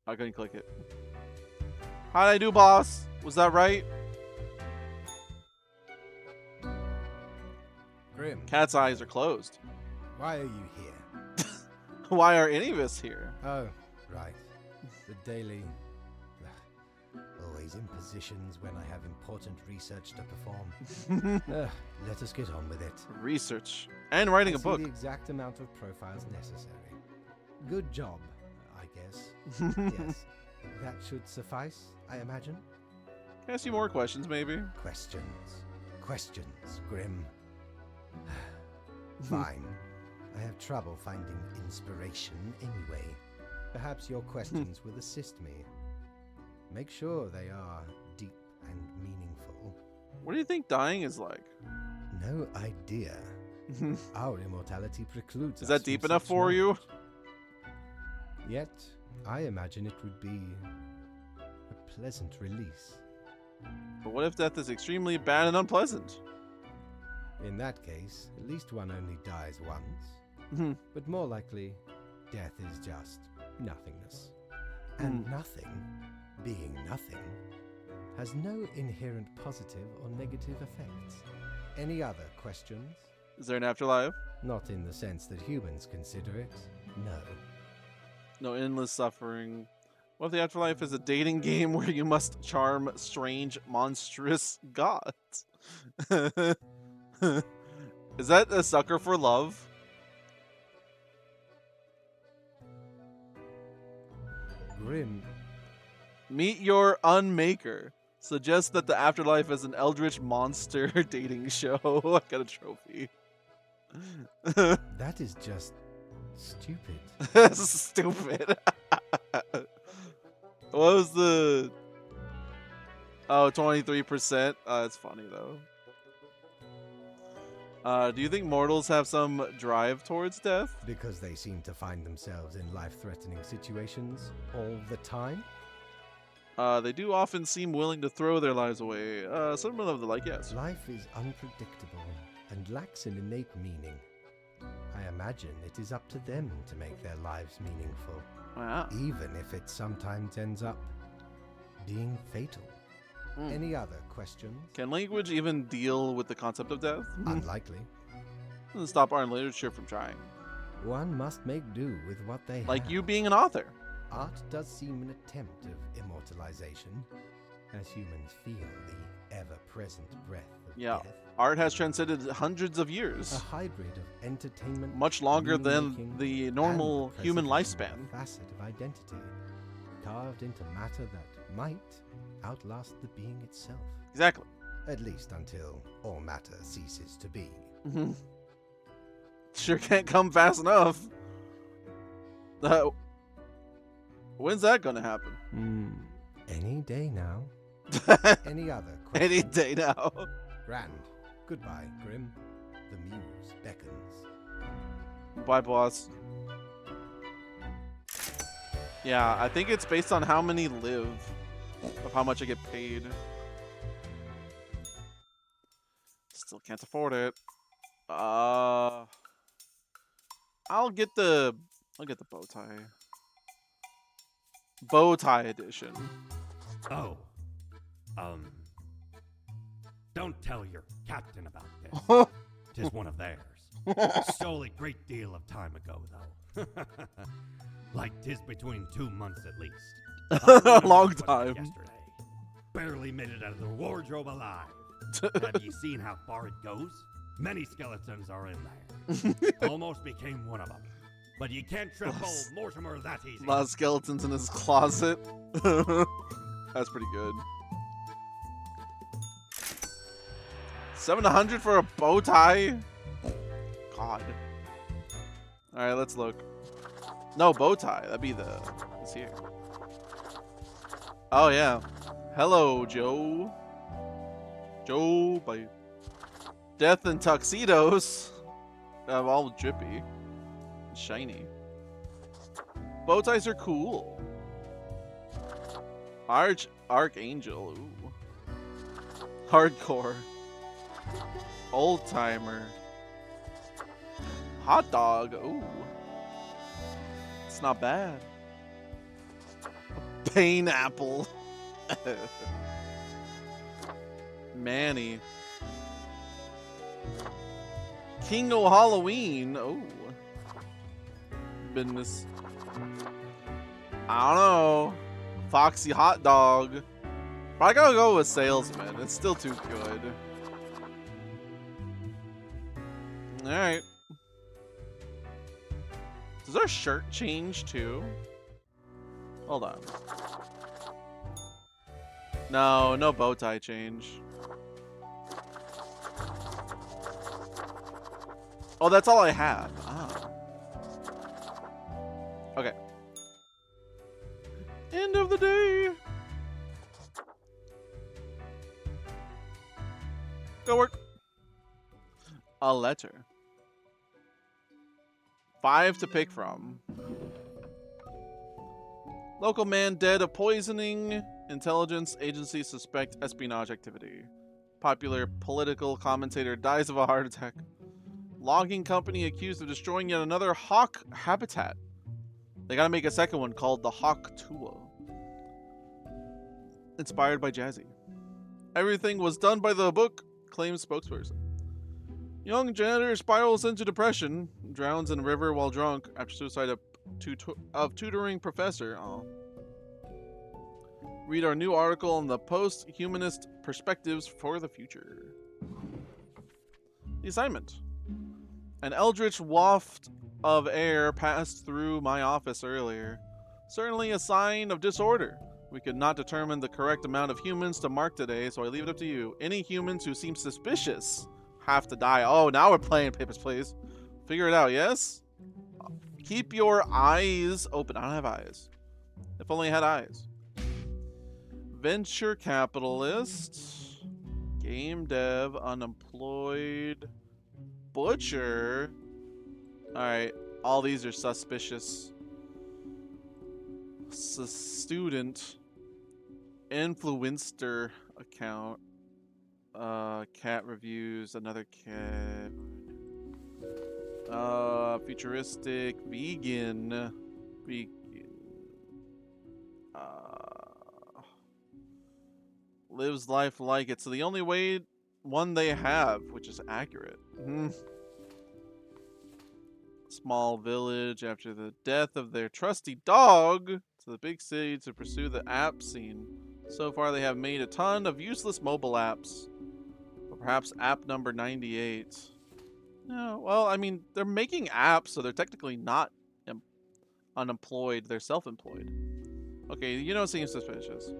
I couldn't click it. How'd I do, boss? Was that right? Grim, Cat's eyes are closed. why are you here? Why are any of us here? Oh, right. The daily... Always in positions when I have important research to perform. Let us get on with it. Research. And writing I a see book. the exact amount of profiles necessary. Good job, I guess. Yes. That should suffice, I imagine. Can I ask you more questions, maybe? Questions. Questions, Grim. Fine. I have trouble finding inspiration anyway. Perhaps your questions will assist me. Make sure they are deep and meaningful. What do you think dying is like? No idea. Our immortality precludes us. Is that deep from enough such for you? knowledge. Yet, I imagine it would be a pleasant release. But what if death is extremely bad and unpleasant? In that case, at least one only dies once. But more likely, death is just nothingness. And nothing, being nothing, has no inherent positive or negative effects. Any other questions? Is there an afterlife? Not in the sense that humans consider it, no. No endless suffering. What if the afterlife is a dating game where you must charm strange, monstrous gods? Is that a sucker for love? Grim, Meet your unmaker. Suggest that the afterlife is an eldritch monster dating show. I got a trophy. that is just Stupid. Stupid. What was the... Oh, 23%? That's funny, though. Do you think mortals have some drive towards death? Because they seem to find themselves in life-threatening situations all the time? They do often seem willing to throw their lives away. Some of them like, yes. Life is unpredictable and lacks an innate meaning. I imagine it is up to them to make their lives meaningful, Wow. even if it sometimes ends up being fatal. Any other questions? Can language even deal with the concept of death? Unlikely. Doesn't stop our literature from trying. One must make do with what they have. Like you being an author. Art does seem an attempt of immortalization, as humans feel the ever-present breath of Yeah. death. Art has transcended hundreds of A years. hybrid of entertainment, Much longer than meaning-making, the and normal the human preservation of lifespan. a facet of identity, carved into matter that might outlast the being itself. Exactly. At least until all matter ceases to be. Sure can't come fast enough. When's that gonna happen? Any day now. Any other Any questions? day now. Grand. Goodbye, Grim. The muse beckons. Bye, boss. Yeah, I think it's based on how many live, of how much I get paid. Still can't afford it. I'll get the bow tie. Bow tie edition. Oh. Don't tell your captain about this. Tis one of theirs. Stole a great deal of time ago, though. Like 'tis between 2 months at least. A long What time. yesterday. Barely made it out of the wardrobe alive. Have you seen how far it goes? Many skeletons are in there. Almost became one of them. But you can't trip old Mortimer that easy. A lot of skeletons in his closet. That's pretty good. 700 for a bow tie? God. Alright, let's look. No, bow tie. That'd be the... Let's see here. Oh, yeah. Hello, Joe. Joe, by Death and Tuxedos. All drippy. Shiny. Bow ties are cool. Archangel. Ooh. Hardcore. Old timer. Hot dog. Ooh. It's not bad. Pineapple. Manny. King o' Halloween. Oh. Business. I don't know. Foxy hot dog. But I gotta go with salesman. It's still too good. Alright. Does our shirt change too? Hold on. No, no bow tie change. Oh, that's all I have. Ah. Okay. End of the day. Go work. A letter. 5 to pick from. Local man dead of poisoning. Intelligence agency suspect espionage activity. Popular political commentator dies of a heart attack. Logging company accused of destroying yet another hawk habitat. They gotta make a second one called the Hawk Tua. Inspired by Jazzy. Everything was done by the book, claims spokesperson. Young janitor spirals into depression, drowns in river while drunk after suicide of tutoring professor. Oh. Read our new article on the post-humanist perspectives for the future. The assignment. An eldritch waft of air passed through my office earlier. Certainly a sign of disorder. We could not determine the correct amount of humans to mark today, so I leave it up to you. Any humans who seem suspicious have to die. Oh, now we're playing Papers, Please. Figure it out, yes? Keep your eyes open. I don't have eyes. If only I had eyes. Venture capitalist. Game dev. Unemployed. Butcher. Alright. All these are suspicious. Student. Influencer account. Cat reviews. Another cat. Futuristic. Vegan. Lives life like it. So the only one they have, which is accurate. Small village after the death of their trusty dog to the big city to pursue the app scene. So far they have made a ton of useless mobile apps. Or perhaps app number 98. No, well, I mean, they're making apps, so they're technically not unemployed. They're self-employed. Okay, you don't seem suspicious.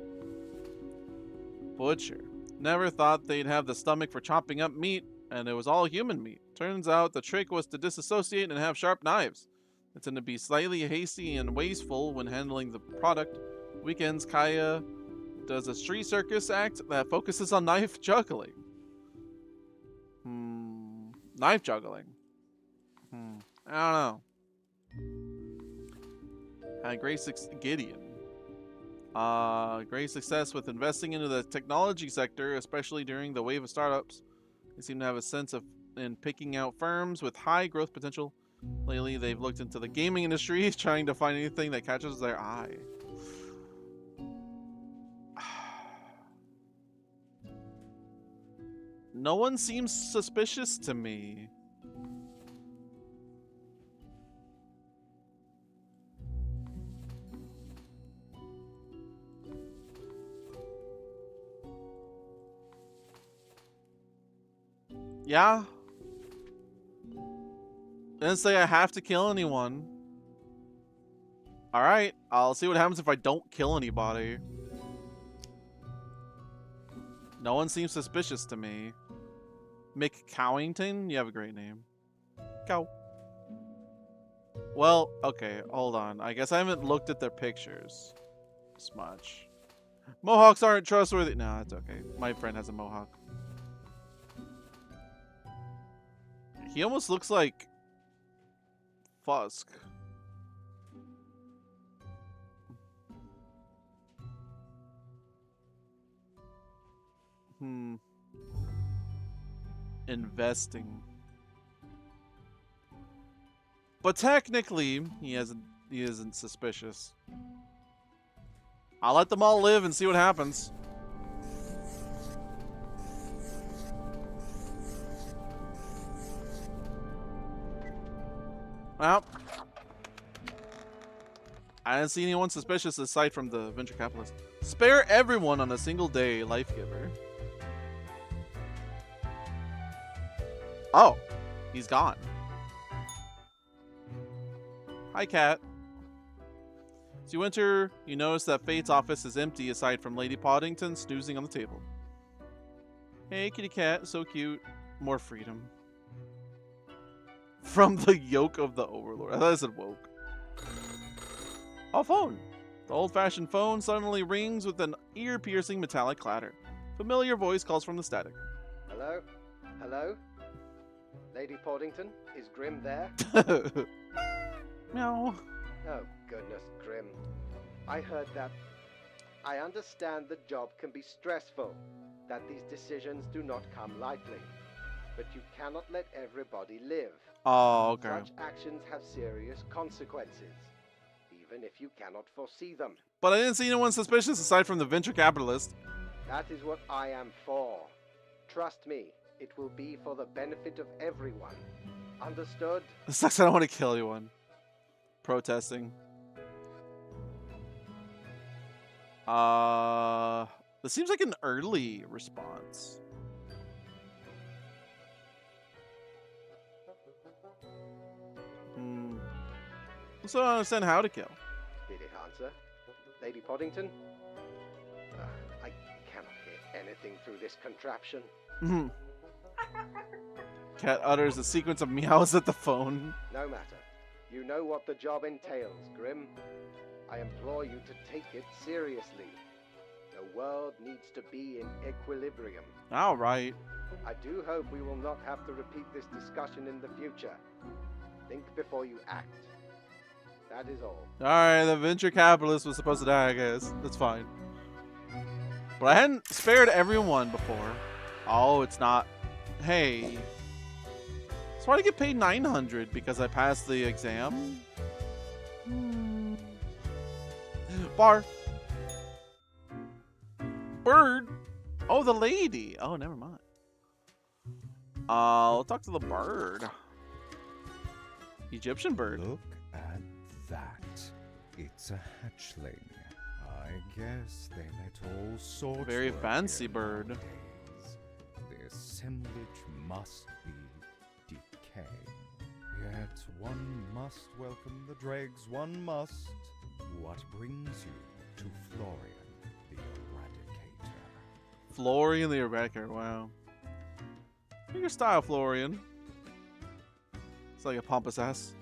Butcher. Never thought they'd have the stomach for chopping up meat, and it was all human meat. Turns out the trick was to disassociate and have sharp knives. They tend to be slightly hasty and wasteful when handling the product. Weekends, Kaya does a street circus act that focuses on knife juggling. Knife juggling. I don't know. Great Gideon. Great success with investing into the technology sector, especially during the wave of startups. They seem to have a sense in picking out firms with high growth potential. Lately, they've looked into the gaming industry, trying to find anything that catches their eye. No one seems suspicious to me. Yeah. Didn't say I have to kill anyone. Alright, I'll see what happens if I don't kill anybody. No one seems suspicious to me. Mick Cowington? You have a great name. Cow. Well, okay, hold on. I guess I haven't looked at their pictures as much. Mohawks aren't trustworthy. No, it's okay. My friend has a mohawk. He almost looks like Fusk. Investing. But technically, he isn't suspicious. I'll let them all live and see what happens. Well, I didn't see anyone suspicious aside from the venture capitalist. Spare everyone on a single day, life giver. Oh, he's gone. Hi, cat. As you enter, you notice that Fate's office is empty aside from Lady Poddington snoozing on the table. Hey, kitty cat, so cute. More freedom. From the yoke of the overlord. I thought I said woke. Oh, phone. The old-fashioned phone suddenly rings with an ear-piercing metallic clatter. Familiar voice calls from the static. Hello? Hello? Lady Poddington? Is Grim there? Meow. Oh, goodness, Grim. I heard that. I understand the job can be stressful, that these decisions do not come lightly. But you cannot let everybody live. Oh, okay. Such actions have serious consequences, even if you cannot foresee them. But I didn't see anyone suspicious aside from the venture capitalist. That is what I am for. Trust me, it will be for the benefit of everyone. Understood? It sucks I don't want to kill anyone. Protesting. This seems like an early response. So I don't understand how to kill. Did it answer? Lady Poddington? I cannot hear anything through this contraption. Cat utters a sequence of meows at the phone. No matter. You know what the job entails, Grim. I implore you to take it seriously. The world needs to be in equilibrium. All right. I do hope we will not have to repeat this discussion in the future. Think before you act. That is all. All right, the venture capitalist was supposed to die, I guess. That's fine. But I hadn't spared everyone before. Oh, it's not. Hey. So why do I get paid 900 because I passed the exam? Bar. Bird. Oh, the lady. Oh, never mind. I'll talk to the bird. Egyptian bird. Look at that. It's a hatchling. I guess they let all sorts Very work fancy here bird. nowadays. The assemblage must be decay. Yet one must welcome the dregs, one must. What brings you to Florian, the Eradicator? Florian the Eradicator, wow. Your style, Florian. It's like a pompous ass.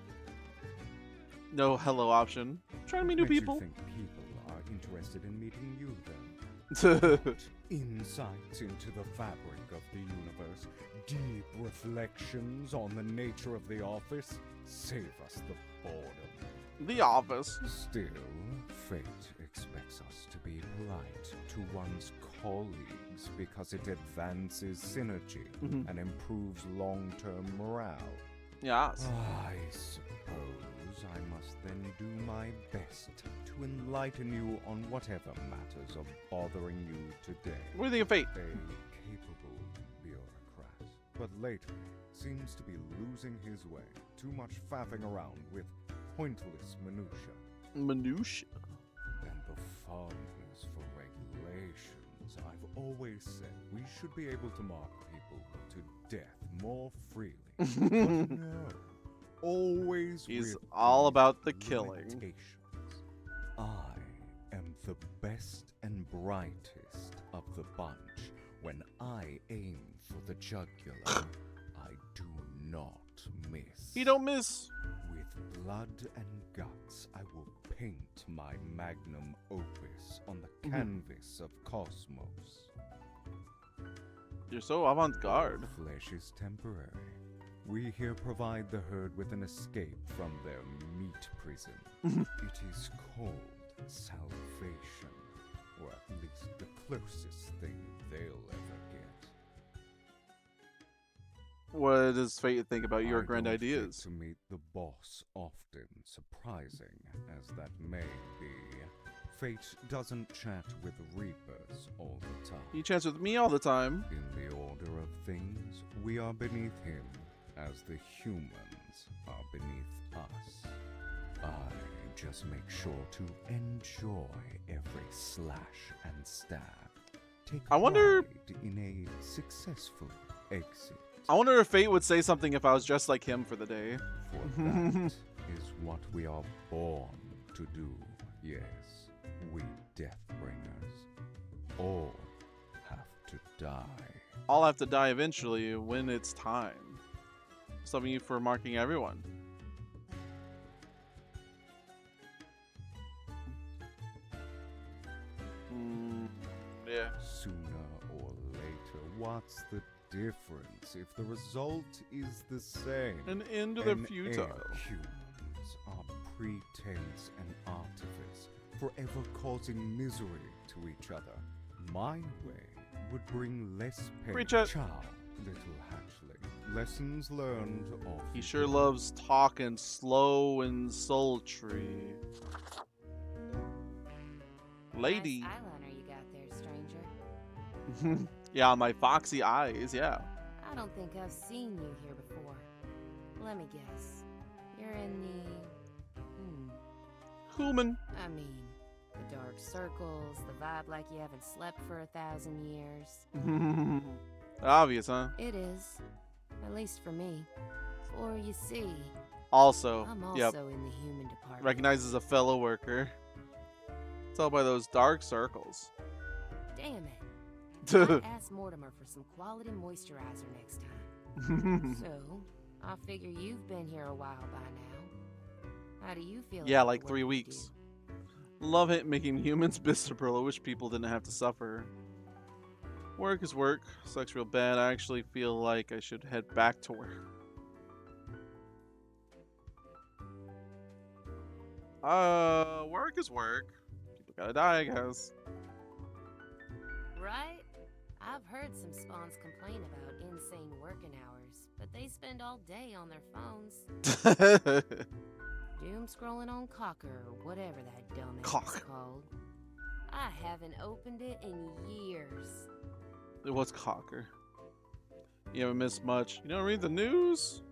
No hello option. Trying to meet new Makes people. You think people are interested in meeting you then? Insights into the fabric of the universe, deep reflections on the nature of the office. Save us the boredom. The office. Still, fate expects us to be polite to one's colleagues because it advances synergy and improves long-term morale. Yes. I suppose I must then do my best to enlighten you on whatever matters are bothering you today. What do you think of fate? A capable bureaucrat, but lately seems to be losing his way. Too much faffing around with pointless minutia. Minutia. And the fun is for regulations. I've always said we should be able to mark people to death more freely. But no. Always He's with all these about the killing. limitations. I am the best and brightest of the bunch. When I aim for the jugular, I do not miss. He don't miss. With blood and guts, I will paint my magnum opus on the canvas of cosmos. You're so avant-garde. Flesh is temporary. We here provide the herd with an escape from their meat prison. It is called salvation, or at least the closest thing they'll ever get. What does fate think about your I grand don't ideas? get to meet the boss often, surprising as that may be. Fate doesn't chat with reapers all the time. He chats with me all the time. In the order of things, we are beneath him, as the humans are beneath us. I just make sure to enjoy every slash and stab. Take I wonder- pride in a successful exit. I wonder if fate would say something if I was dressed like him for the day. For that is what we are born to do. Yes, we Deathbringers all have to die. I'll have to die eventually when it's time. Stopping you for marking everyone. Yeah. Sooner or later, what's the difference if the result is the same? An end to the futile. Humans are pretense and artifice, forever causing misery to each other. My way would bring less pain. Preach it. Ciao, little hatchling. Lessons learned off. He sure loves talking slow and sultry. Lady. Nice eyeliner you got there, stranger. Yeah, my foxy eyes, yeah. I don't think I've seen you here before. Let me guess. You're in the... Human. I mean, the dark circles, the vibe like you haven't slept for 1,000 years. Obvious, huh? It is. At least for me. For you see, Also, I'm also yep. in the human department. Recognizes a fellow worker. Tell by those dark circles. Damn it. I'd ask Mortimer for some quality moisturizer next time. So, I figure you've been here a while by now. How do you feel? Yeah, about like the 3 work you weeks. do? Love it making humans miserable. I wish people didn't have to suffer. Work is work. Sucks real bad. I actually feel like I should head back to work. Work is work. People gotta die, I guess. Right? I've heard some spawns complain about insane working hours, but they spend all day on their phones. Doom scrolling on Cocker or whatever that dumbass Cock. is called. I haven't opened it in years. What's Cocker? You haven't missed much. You don't read the news?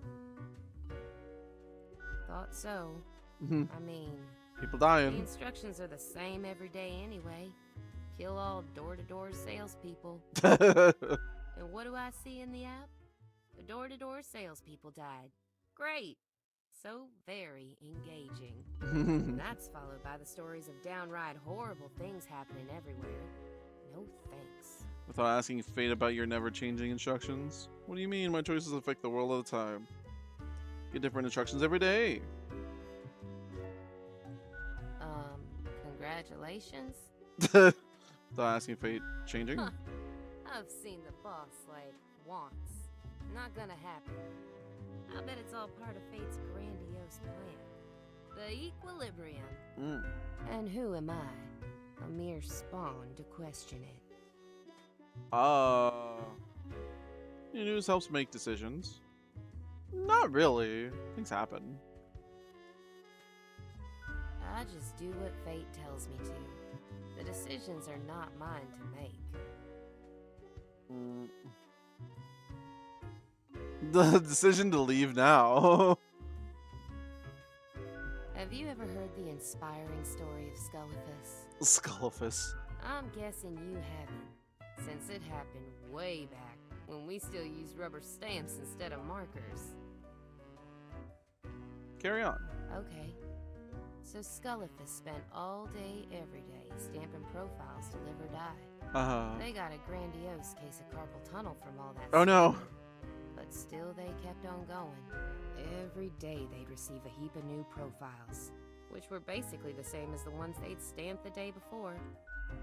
Thought so. Mhm. I mean, People the dying. instructions are the same every day anyway. Kill all door-to-door salespeople. And what do I see in the app? The door-to-door salespeople died. Great. So very engaging. That's followed by the stories of downright horrible things happening everywhere. No thanks. Without asking Fate about your never-changing instructions? What do you mean my choices affect the world all the time? Get different instructions every day. Congratulations? Without asking Fate changing? Huh. I've seen the boss, like, once. Not gonna happen. I bet it's all part of Fate's grandiose plan. The equilibrium. Mm. And who am I? A mere spawn to question it. Your news helps make decisions. Not really. Things happen. I just do what fate tells me to. The decisions are not mine to make. Mm. The decision to leave now. Have you ever heard the inspiring story of Skullifus? Skullifus. I'm guessing you haven't, since it happened way back when we still used rubber stamps instead of markers. Carry on. Okay. So Skullifus spent all day, every day, stamping profiles to live or die. They got a grandiose case of carpal tunnel from all that Oh no. stamping. But still they kept on going. Every day they'd receive a heap of new profiles, which were basically the same as the ones they'd stamped the day before.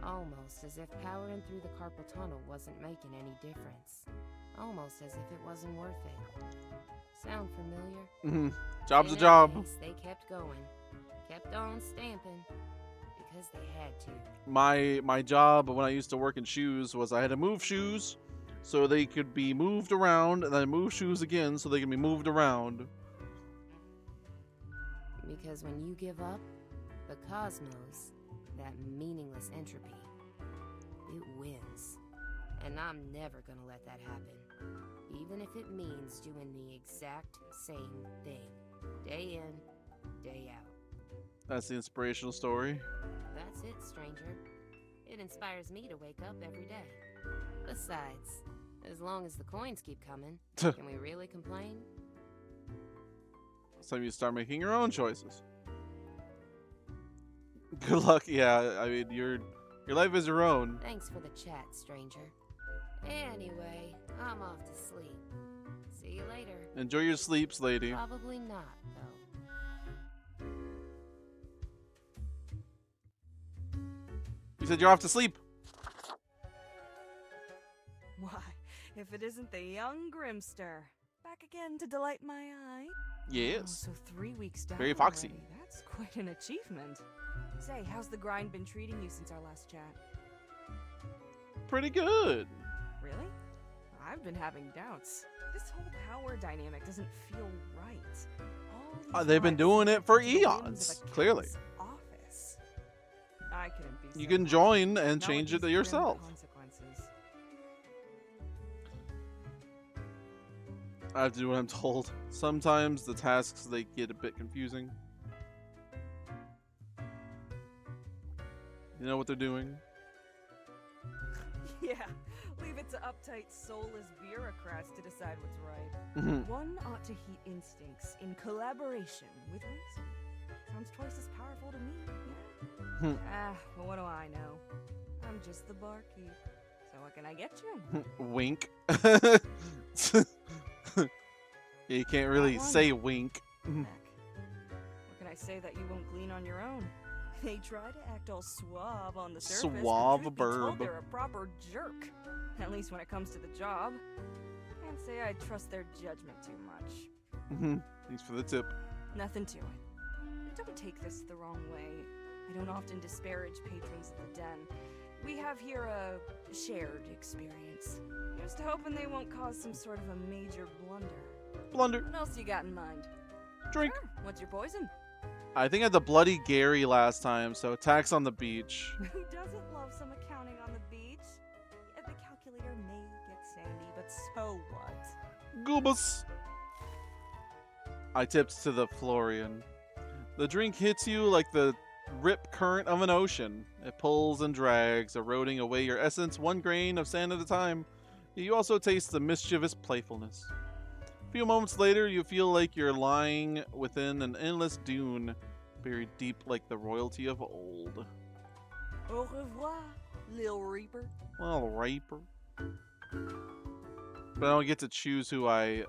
Almost as if powering through the carpal tunnel wasn't making any difference. Almost as if it wasn't worth it. Sound familiar? Job's a In job. any case, they kept going. Kept on stamping. Because they had to. My job when I used to work in shoes was I had to move shoes so they could be moved around, and then move shoes again so they can be moved around. Because when you give up, the cosmos, that meaningless entropy, it wins. And I'm never gonna let that happen. Even if it means doing the exact same thing. Day in, day out. That's the inspirational story. That's it, stranger. It inspires me to wake up every day. Besides, as long as the coins keep coming, can we really complain? It's time you start making your own choices. Good luck. Yeah, I mean your life is your own. Thanks for the chat, stranger. Anyway, I'm off to sleep. See you later. Enjoy your sleeps, lady. Probably not, though. You said you're off to sleep. Why, if it isn't the young Grimster. Back again to delight my eye. Yes. Oh, so 3 weeks down Very foxy. already. That's quite an achievement. Say, how's the grind been treating you since our last chat? Pretty good. Really? I've been having doubts. This whole power dynamic doesn't feel right. All these They've been lives doing it for to the whims of eons, a clearly. cat's Office. I couldn't be You so can happy. join and Not change with it these grim yourself. consequences. I have to do what I'm told. Sometimes the tasks, they get a bit confusing. You know what they're doing? Yeah, leave it to uptight, soulless bureaucrats to decide what's right. One ought to heed instincts in collaboration with reason. Sounds twice as powerful to me, yeah? But what do I know? I'm just the barkeep. So what can I get you? Wink. You can't really That one? say wink. Heck, what can I say that you won't glean on your own. They try to act all suave on the surface, Suave but truth be told, burb. they're a proper jerk. At least when it comes to the job. Can't say I trust their judgment too much. Thanks for the tip. Nothing to it. Don't take this the wrong way. I don't often disparage patrons of the den. We have here a shared experience. Just hoping they won't cause some sort of a major blunder. Blunder. What else you got in mind? Drink. Sure. What's your poison? I think I had the Bloody Gary last time, so tax on the beach. Who doesn't love some accounting on the beach? Yeah, the calculator may get sandy, but so what? Goobus. I tipped to the Florian. The drink hits you like the rip current of an ocean. It pulls and drags, eroding away your essence 1 grain of sand at a time. You also taste the mischievous playfulness. A few moments later, you feel like you're lying within an endless dune, buried deep like the royalty of old. Au revoir, Lil Reaper. Well, Reaper. But I don't get to choose who I,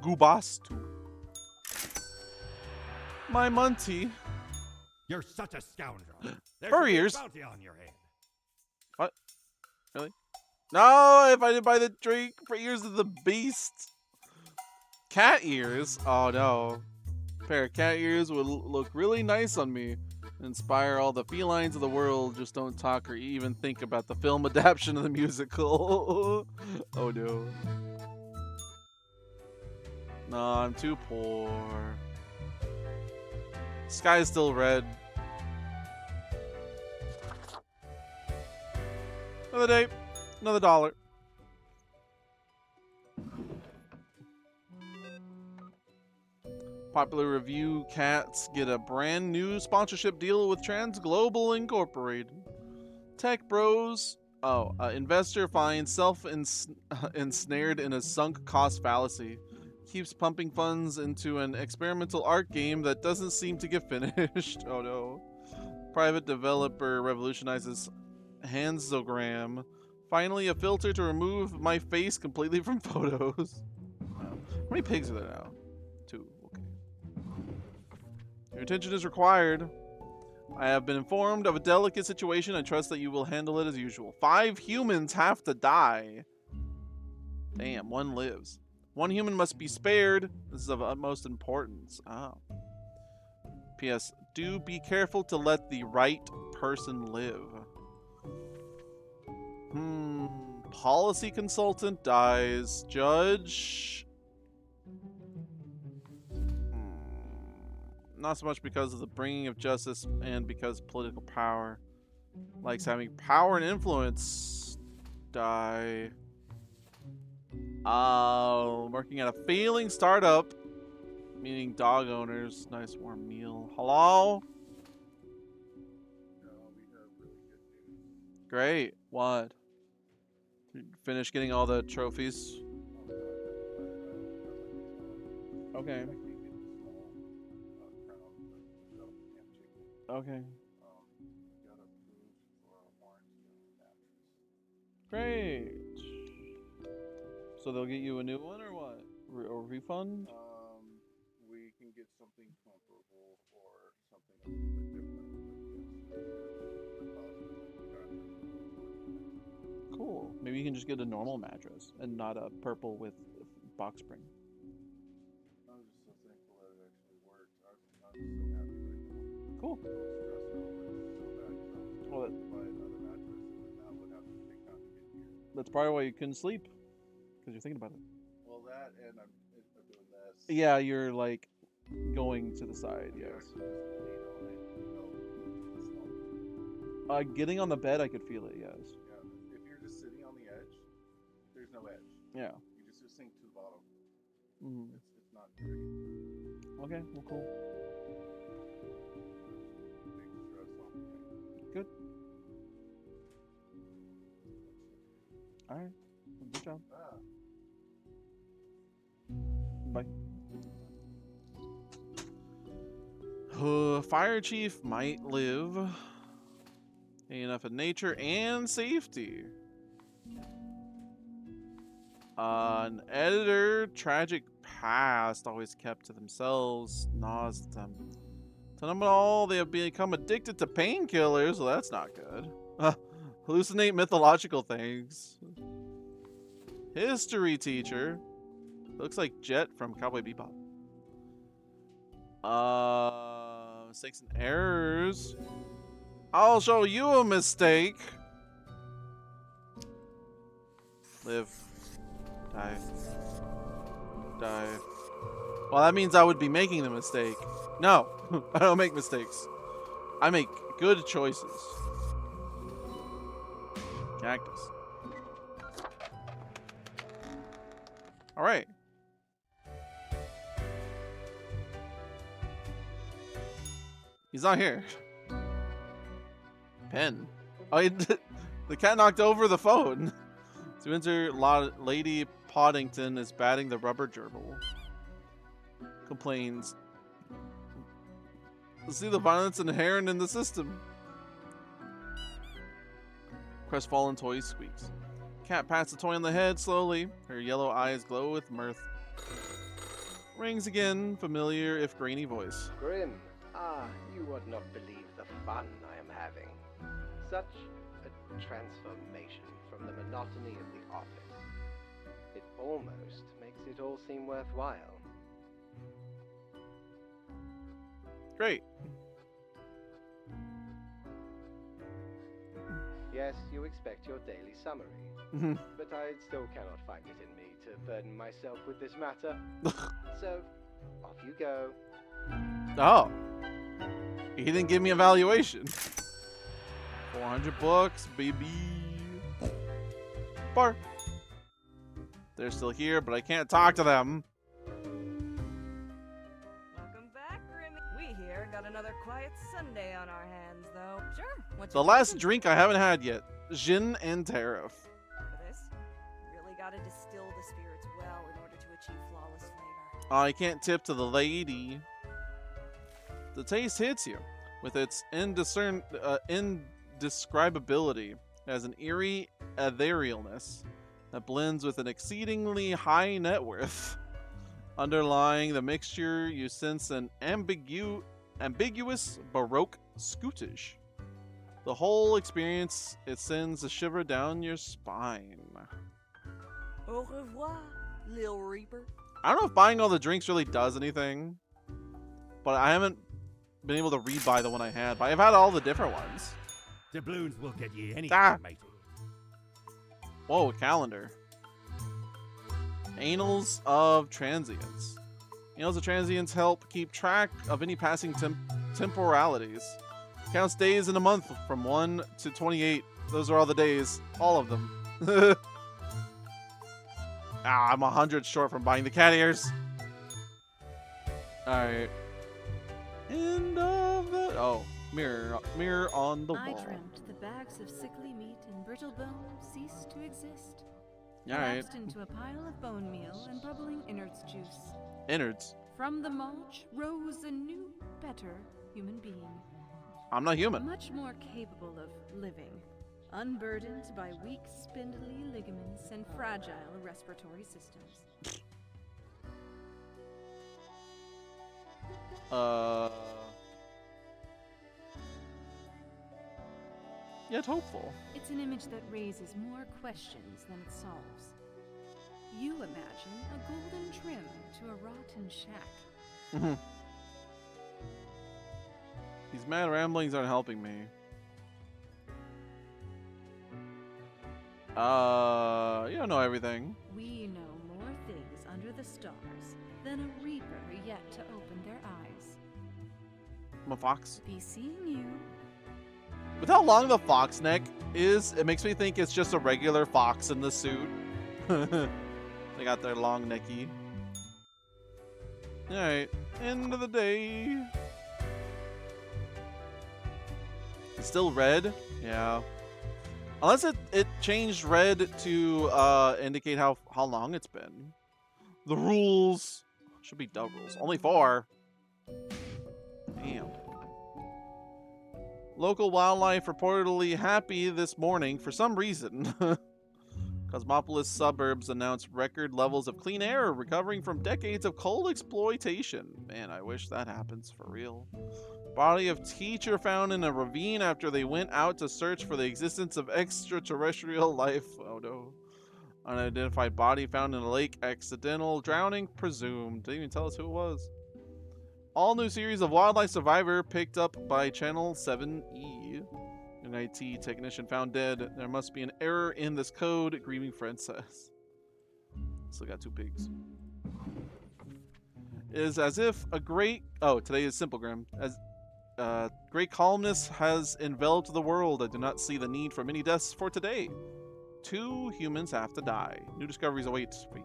goobas to. My Munty. You're such a scoundrel. There Fur should be a ears. bounty on your head. What? Really? No, if I didn't buy the drink for ears of the beast. Cat ears? Oh no. A pair of cat ears would look really nice on me. Inspire all the felines of the world. Just don't talk or even think about the film adaptation of the musical. Oh no. No, I'm too poor. Sky's still red. Another day, another dollar. Popular Review Cats get a brand new sponsorship deal with Trans Global Incorporated. Tech Bros. Investor finds self ensnared in a sunk cost fallacy. Keeps pumping funds into an experimental art game that doesn't seem to get finished. Oh no. Private developer revolutionizes Hansogram. Finally, a filter to remove my face completely from photos. How many pigs are there now? 2. Okay. Your attention is required. I have been informed of a delicate situation. I trust that you will handle it as usual. 5 humans have to die. Damn, 1 lives. 1 human must be spared. This is of utmost importance. Oh. P.S. Do be careful to let the right person live. Policy consultant dies. Judge. Not so much because of the bringing of justice and because political power likes having power and influence. Die. Working at a failing startup, meaning dog owners. Nice warm meal. Hello? Great. What? Finish getting all the trophies? Okay. Okay. Great. So they'll get you a new one or what? A refund? We can get something comparable or something a little bit different. Cool. Maybe you can just get a normal mattress and not a purple with box spring. I'm just so thankful that it actually worked. I'm so happy right now. Cool. Well, that's probably why you couldn't sleep. Because you're thinking about it. Well, that and I'm doing this. Yeah, you're like going to the side, yes. Getting on the bed, I could feel it, yes. Yeah, if you're just sitting on the edge, there's no edge. Yeah. You just sink to the bottom. Mm-hmm. It's not great. Okay, well, cool. Good. Alright. Good job. Bye. Fire chief might live. Enough of nature and safety. An editor, tragic past, always kept to themselves, gnaws them. Phenomenal, they have become addicted to painkillers. Well, that's not good. Hallucinate mythological things. History teacher. Looks like Jet from Cowboy Bebop. Mistakes and errors. I'll show you a mistake. Live. Die. Die. Well, that means I would be making the mistake. No, I don't make mistakes. I make good choices. Cactus. All right. He's not here. Pen. Oh, the cat knocked over the phone. To enter, Lady Poddington is batting the rubber gerbil. Complains. See the violence inherent in the system. Crestfallen toy squeaks. Cat pats the toy on the head slowly. Her yellow eyes glow with mirth. Rings again, familiar if grainy voice. Grim, you would not believe the fun I am having. Such a transformation from the monotony of the office. It almost makes it all seem worthwhile. Great. Yes, you expect your daily summary. But I still cannot find it in me to burden myself with this matter. So, off you go. Oh. He didn't give me a valuation. 400 bucks, baby. Bar. They're still here, but I can't talk to them. Welcome back, Grimmy. We here got another quiet Sunday on our hands, though. Sure. What's The last drink I haven't had yet. Gin and Tariff. for this? You really gotta distill the spirits well in order to achieve flawless flavor. I can't tip to the lady. The taste hits you with its indescribability. It has an eerie etherealness that blends with an exceedingly high net worth. Underlying the mixture, you sense an ambiguous Baroque scutage. The whole experience, it sends a shiver down your spine. Au revoir, Lil Reaper. I don't know if buying all the drinks really does anything, but I haven't been able to rebuy the one I had, but I've had all the different ones. Doubloons will get ye anything, matey. Whoa, a calendar. Annals of Transience. Annals of Transience help keep track of any passing temporalities. Counts days in a month from 1 to 28. Those are all the days. All of them. I'm 100 short from buying the cat ears. Alright. End of the... Oh, mirror on the wall. I dreamt the bags of sickly meat and brittle bone ceased to exist. Alright. Collapsed into a pile of bone meal and bubbling innards juice. Innards. From the mulch rose a new, better human being. I'm not human. Much more capable of living, unburdened by weak, spindly ligaments and fragile respiratory systems. Yet hopeful. It's an image that raises more questions than it solves. You imagine a golden trim to a rotten shack. These mad ramblings aren't helping me. You don't know everything. We know more things under the stars than a reaper yet to open their eyes. I'm a fox. Be seeing you. With how long the fox neck is, it makes me think it's just a regular fox in the suit. They got their long necky. Alright, end of the day. It's still red? Yeah. Unless it changed red to indicate how long it's been. The rules should be doubles. Only 4. Damn. Local wildlife reportedly happy this morning for some reason. Cosmopolis suburbs announced record levels of clean air recovering from decades of coal exploitation. Man, I wish that happens for real. Body of teacher found in a ravine after they went out to search for the existence of extraterrestrial life. Oh no. Unidentified body found in a lake. Accidental drowning presumed. Didn't even tell us who it was. All new series of Wildlife Survivor picked up by Channel 7E. An IT technician found dead. There must be an error in this code, grieving friend says. Still got 2 pigs. It is as if a great... Oh, today is Simplegram. As great calmness has enveloped the world. I do not see the need for many deaths for today. 2 humans have to die. New discoveries await. Wait.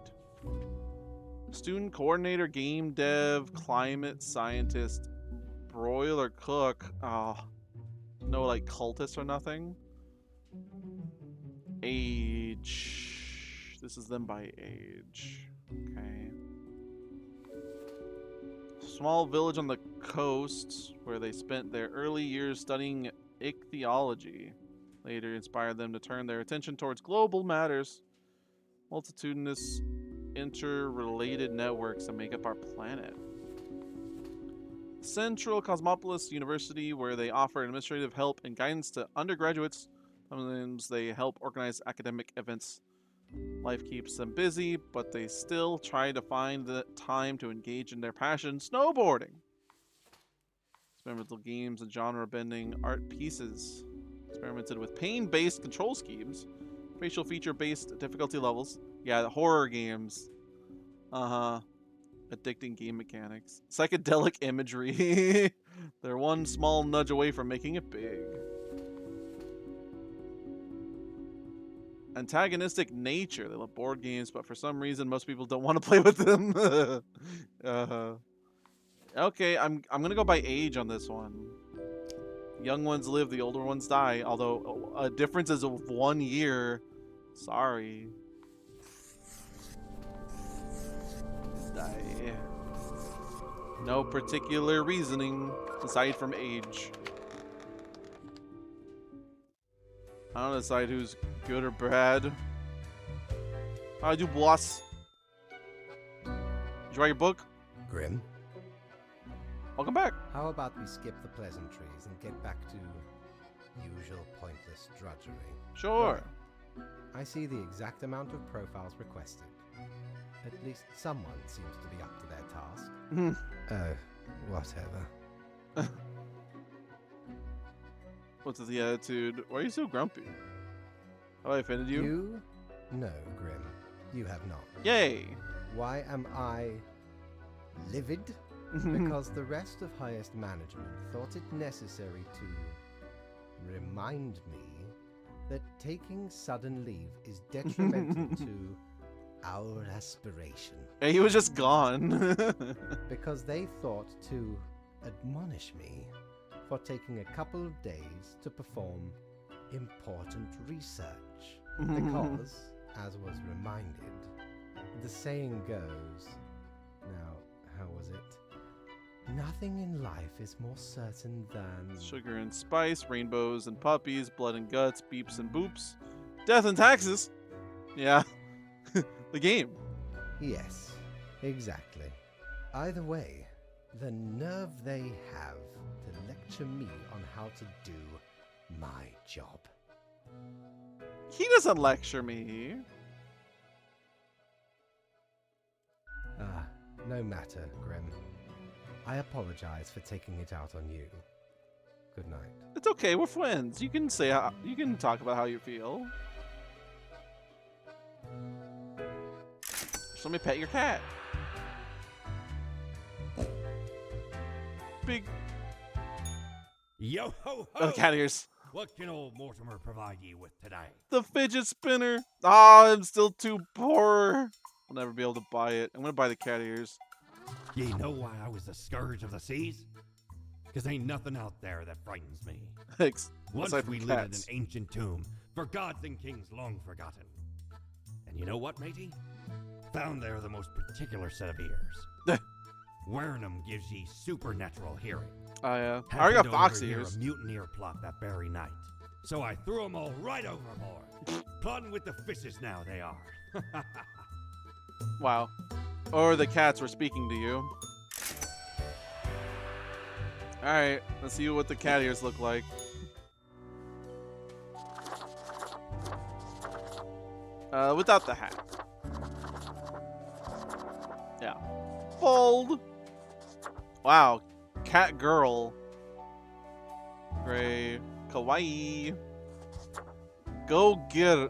Student coordinator, game dev, climate scientist, broiler cook. Oh, no, like cultist or nothing. Age. This is them by age. Okay. Small village on the coast where they spent their early years studying ichthyology. Later inspired them to turn their attention towards global matters. Multitudinous interrelated networks that make up our planet. Central Cosmopolis University, where they offer administrative help and guidance to undergraduates. Sometimes they help organize academic events. Life keeps them busy, but they still try to find the time to engage in their passion, snowboarding. Experimental games and genre-bending art pieces. Experimented with pain-based control schemes, facial feature-based difficulty levels. Yeah, the horror games. Addicting game mechanics. Psychedelic imagery. They're one small nudge away from making it big. Antagonistic nature. They love board games, but for some reason most people don't want to play with them. Okay, I'm gonna go by age on this one. Young ones live, the older ones die. Although a difference is of 1 year. Sorry. Die. No particular reasoning aside from age. I don't decide who's good or bad. How do you, boss? Did you write your book? Grim, Welcome back. how about we skip the pleasantries and get back to usual pointless drudgery? Sure. I see the exact amount of profiles requested. At least someone seems to be up to their task. Whatever. What's the attitude? Why are you so grumpy? Have I offended you? You? No, Grim. You have not. Yay! Why am I livid? Because the rest of highest management thought it necessary to remind me that taking sudden leave is detrimental to our aspiration. Hey, he was just gone. Because they thought to admonish me for taking a couple of days to perform important research. Because, as was reminded, the saying goes, now, how was it? Nothing in life is more certain than... Sugar and spice, rainbows and puppies, blood and guts, beeps and boops, death and taxes. Yeah. The game. Yes, exactly. Either way, the nerve they have to lecture me on how to do my job. He doesn't lecture me. No matter, Grim. I apologize for taking it out on you. Good night. It's okay, we're friends. You can say how, you can talk about how you feel. Just let me pet your cat. Big Yo ho ho! oh, cat ears. What can old Mortimer provide you with today? The fidget spinner. Ah, I'm still too poor. I'll never be able to buy it. I'm gonna buy the cat ears. You know why I was the scourge of the seas? Because ain't nothing out there that frightens me. Thanks. Once Aside from we lived in an cats. ancient tomb, for gods and kings long forgotten. And you know what, matey? Found there the most particular set of ears. Wearing them gives ye supernatural hearing. I already got Happened to fox overhear ears. a mutineer plot that very night. So I threw them all right overboard. Plotting with the fishes now they are. Wow. Or the cats were speaking to you. Alright, let's see what the cat ears look like. Without the hat. Yeah. Fold! Wow. Cat girl. Gray. Kawaii. Go get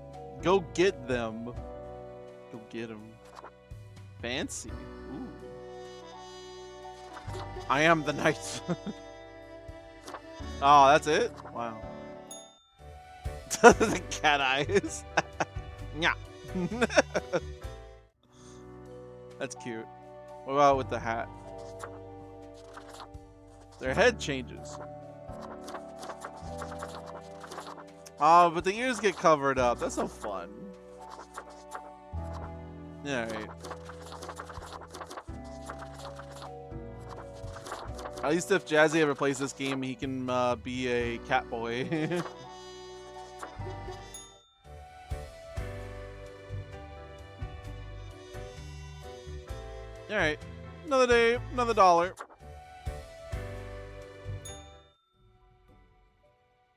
them. Go get them. Fancy. Ooh. I am the knight. Oh, that's it? Wow. The cat eyes. Yeah. That's cute. What about with the hat? Their head changes. Oh, but the ears get covered up. That's no fun. Alright. At least if Jazzy ever plays this game, he can be a cat boy. Alright. Another day, another dollar.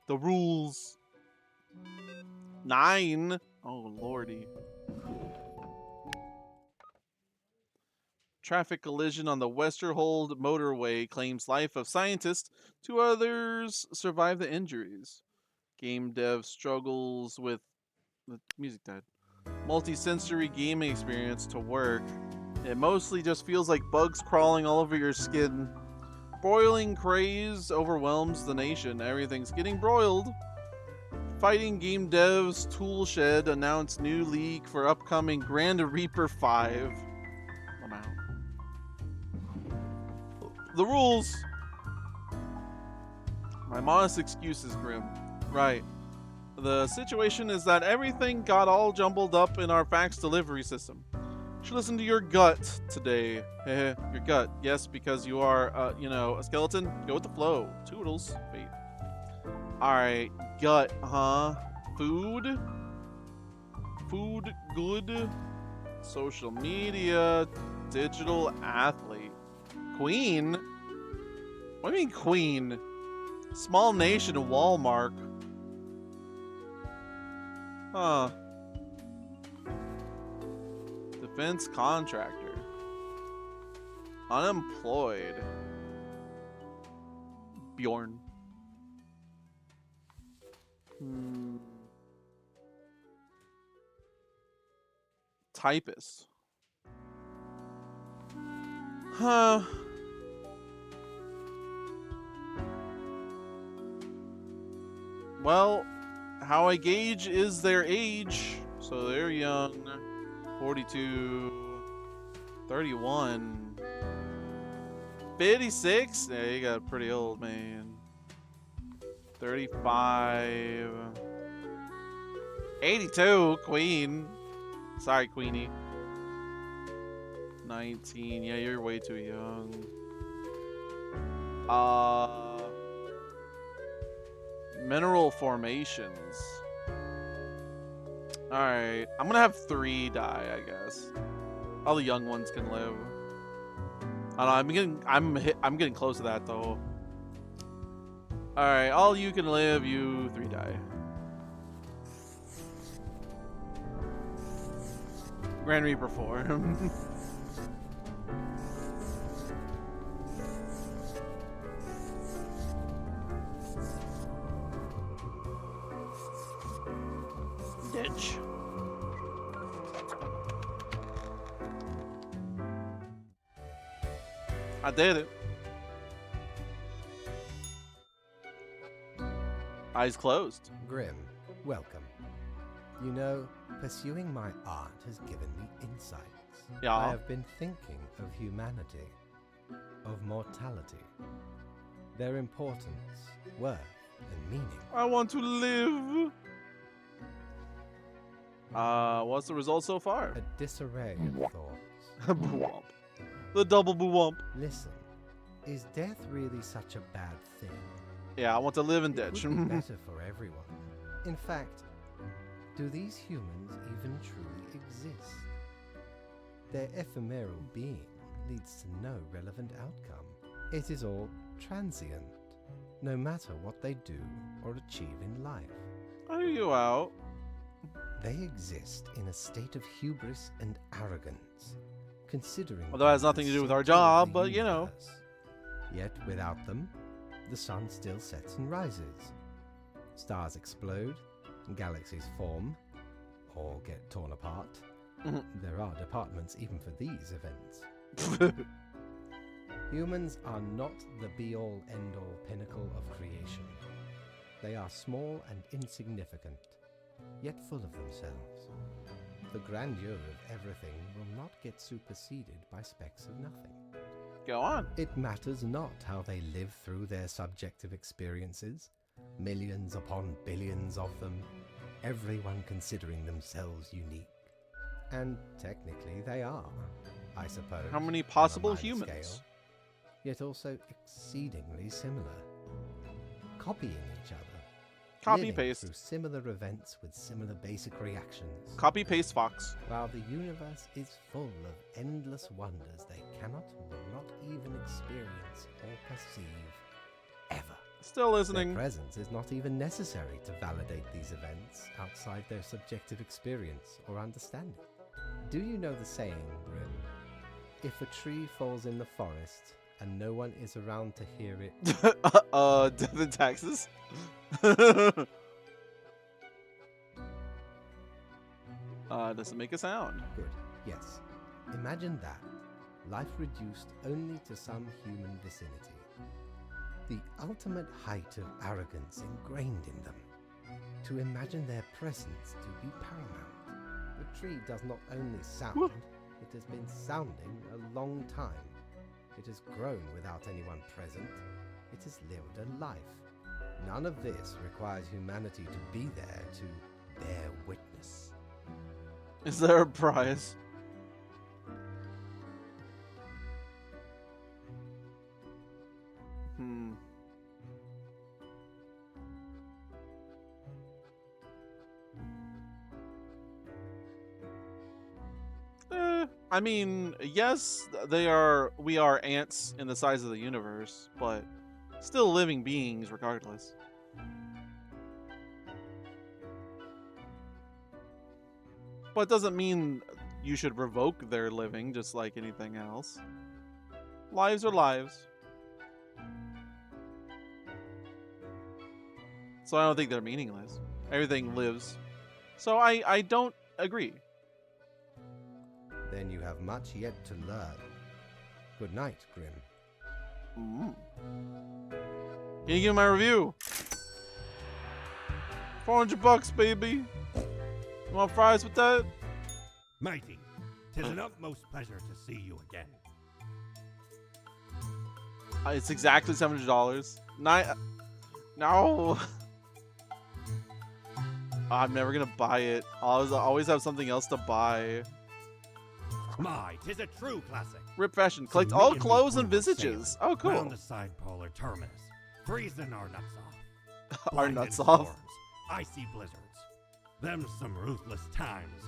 The rules. 9. Oh, lordy. Traffic collision on the Westerhold motorway claims life of scientist. 2 others survive the injuries. Game dev struggles with the music died. Multi-sensory gaming experience to work. It mostly just feels like bugs crawling all over your skin. Broiling craze overwhelms the nation. Everything's getting broiled. Fighting game devs Toolshed announced new leak for upcoming Grand Reaper 5. I'm out. The rules. My modest excuse is grim. Right. The situation is that everything got all jumbled up in our fax delivery system. You should listen to your gut today. Your gut. Yes, because you are, you know, a skeleton. Go with the flow. Toodles. Wait. Alright. Gut, huh? Food? Food good? Social media. Digital athlete. Queen? What do you mean queen? Small nation Walmart. Huh. Defense contractor. Unemployed. Bjorn. Typist. Huh. Well, how I gauge is their age. So they're young. 42. 31. 56? Yeah, you got pretty old, man. 35. 82, Queen. Sorry, Queenie. 19. Yeah, you're way too young. Mineral formations. Alright. I'm gonna have 3 die, I guess. All the young ones can live. I don't know, I'm getting close to that though. Alright, all you can live, you 3 die. Grand Reaper 4. Ditch. I did it. Eyes closed. Grim, welcome. You know, pursuing my art has given me insights. Yeah. I have been thinking of humanity, of mortality, their importance, worth, and meaning. I want to live. What's the result so far? A disarray of thoughts. Bwomp. The double bwomp. Listen, is death really such a bad thing? Yeah, I want to live in It ditch. would be better for everyone. In fact, do these humans even truly exist? Their ephemeral being leads to no relevant outcome. It is all transient, no matter what they do or achieve in life. Are you out? They exist in a state of hubris and arrogance, considering Although it has nothing to do with our job, but you know. Yet without them, the sun still sets and rises. Stars explode, galaxies form, or get torn apart. There are departments even for these events. Humans are not the be-all, end-all pinnacle of creation. They are small and insignificant, yet full of themselves. The grandeur of everything will not get superseded by specks of nothing. Go on. It matters not how they live through their subjective experiences, millions upon billions of them, everyone considering themselves unique. And technically they are, I suppose. How many on a possible minor humans? scale, yet also exceedingly similar. Copying each other. Copy living paste. through similar events with similar basic reactions. Copy paste Fox. While the universe is full of endless wonders they cannot, will not even experience or perceive ever. Still Their listening. presence is not even necessary to validate these events outside their subjective experience or understanding. Do you know the saying, Grim? If a tree falls in the forest and no one is around to hear it, Death and taxes. Doesn't make a sound. good, yes. Imagine that. Life reduced only to some human vicinity. The ultimate height of arrogance ingrained in them. To imagine their presence to be paramount. The tree does not only sound, it has been sounding a long time. It has grown without anyone present. It has lived a life. None of this requires humanity to be there to bear witness. Is there a prize? I mean, yes, we are ants in the size of the universe, but still living beings regardless. But it doesn't mean you should revoke their living just like anything else. Lives are lives. So I don't think they're meaningless. Everything lives. So I don't agree. Then you have much yet to learn. Good night, Grim. Can you give my review? 400 bucks, baby. You want fries with that? Matey, 'tis an utmost pleasure to see you again. It's exactly $700. No. I'm never gonna buy it. I'll always have something else to buy. My, 'tis a true classic. Rip fashion. Collect Some all meat and clothes meat and food visages. sailing Oh, cool. Round the side polar terminus, freezing our nuts off. Our Blinding nuts off. storms, icy blizzards. Them some ruthless times.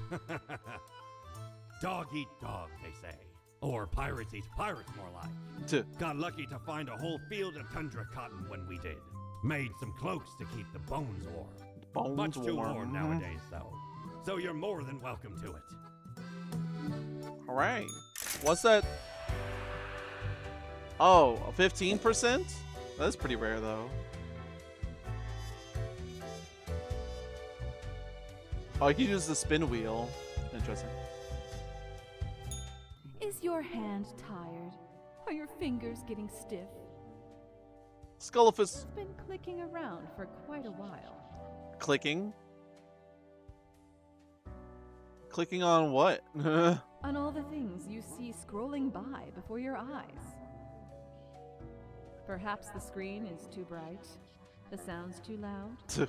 Dog eat dog, they say. Or pirates eat pirates, more like. Got lucky to find a whole field of tundra cotton when we did. Made some cloaks to keep the bones warm. Bones Much too warm. warm nowadays, though. So you're more than welcome to it. All right. What's that? Oh, 15%? That's pretty rare, though. Oh, you can use the spin wheel. Interesting. Is your hand tired? Are your fingers getting stiff? Skullifus. It's been clicking around for quite a while. Clicking? Clicking on what? On all the things you see scrolling by before your eyes. Perhaps the screen is too bright, the sound's too loud.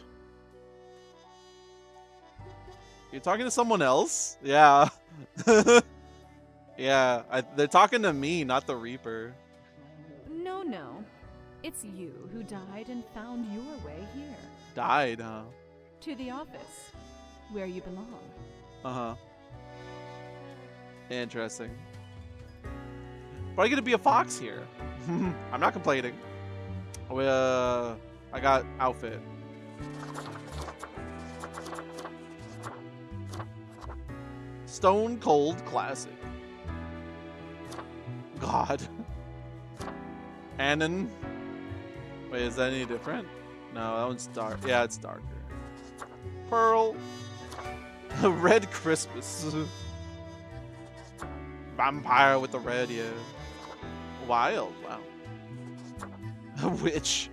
You're talking to someone else? Yeah. Yeah, they're talking to me, not the Reaper. No. It's you who died and found your way here. Died, huh? To the office, where you belong. Uh-huh. Interesting. But I get to be a fox here. I'm not complaining. I got outfit. Stone Cold Classic. God. Anon. Wait, is that any different? No, that one's dark. Yeah, it's darker. Pearl. Red Christmas. Vampire with the red, yeah. Wild, wow. Witch.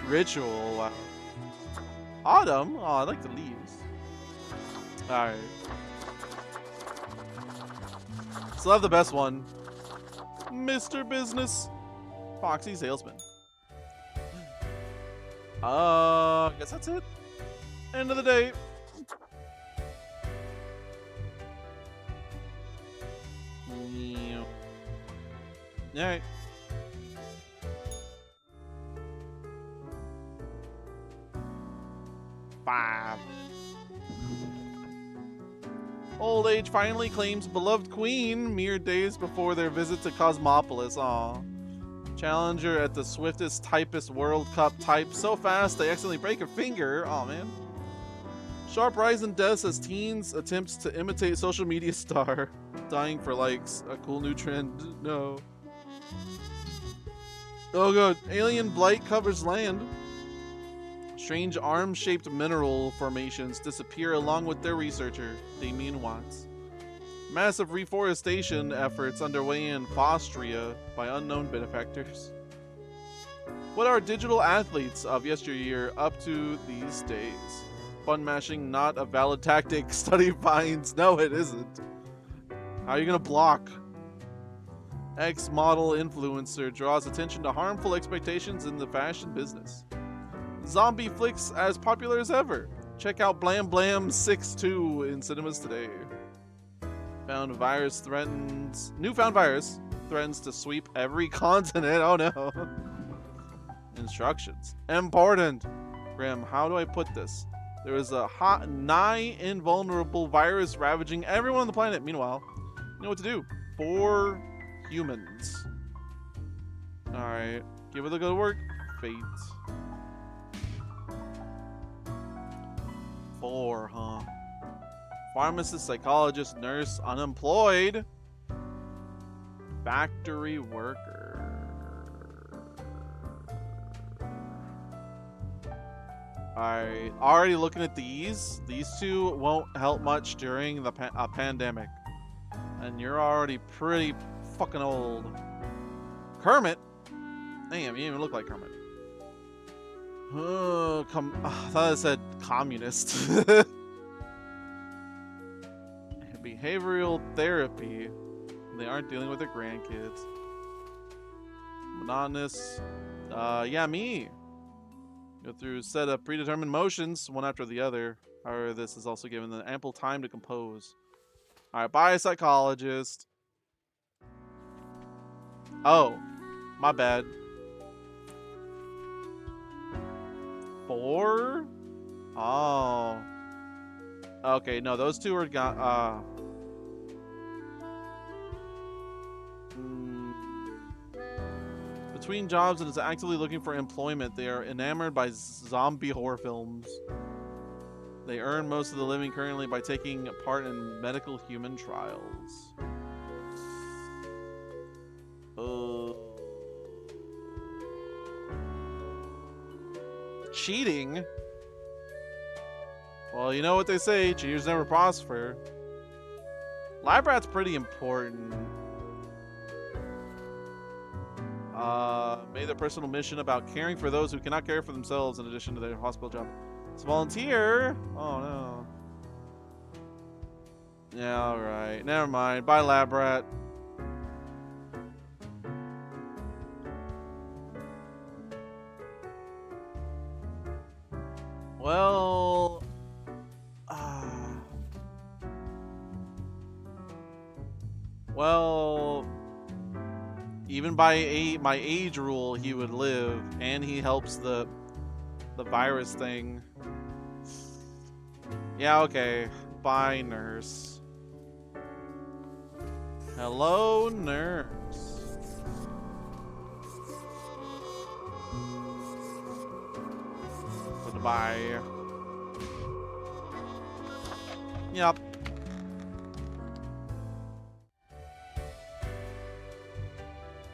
Ritual, wow. Autumn? Oh, I like the leaves. Alright. Still have the best one. Mr. Business. Foxy Salesman. I guess that's it. End of the day. Alright. Five. Old age finally claims beloved queen mere days before their visit to Cosmopolis. Aw. Challenger at the swiftest typist World Cup type so fast they accidentally break a finger. Aw, man. Sharp rise in deaths as teens attempts to imitate social media star. Dying for likes. A cool new trend. No. Oh god. Alien blight covers land. Strange arm-shaped mineral formations disappear along with their researcher, Damien Watts. Massive reforestation efforts underway in Fostria by unknown benefactors. What are digital athletes of yesteryear up to these days? Fun mashing, not a valid tactic. Study finds. No, it isn't. How are you gonna block? Ex-model influencer draws attention to harmful expectations in the fashion business. Zombie flicks as popular as ever. Check out Blam Blam 6-2 in cinemas today. Newfound virus threatens to sweep every continent. Oh no. Instructions. Important. Grim, how do I put this? There is a hot, nigh invulnerable virus ravaging everyone on the planet. Meanwhile, you know what to do. 4 humans. Alright. Give it a good work. Fate. 4, huh? Pharmacist, psychologist, nurse, unemployed. Factory worker. Alright, already looking at these. These two won't help much during the pandemic. And you're already pretty fucking old. Kermit? Damn, you even look like Kermit. Oh, I thought it said communist. Behavioral therapy. They aren't dealing with their grandkids. Monotonous. Yeah, me. Go through a set of predetermined motions, one after the other. However, this is also given them ample time to compose. Alright, bye, psychologist. Oh, my bad. 4? Oh. Okay, no, those two are gone. Between jobs and is actively looking for employment, they are enamored by zombie horror films. They earn most of the living currently by taking part in medical human trials. Cheating? Well, you know what they say, cheaters never prosper. Lab rat's pretty important. Made their personal mission about caring for those who cannot care for themselves in addition to their hospital job. It's volunteer? Oh no. Yeah, alright. Never mind. Bye, lab rat. Well... well... Even by my age rule, he would live, and he helps the virus thing. Yeah, okay. Bye, nurse. Hello, nurse. Bye-bye. Yep.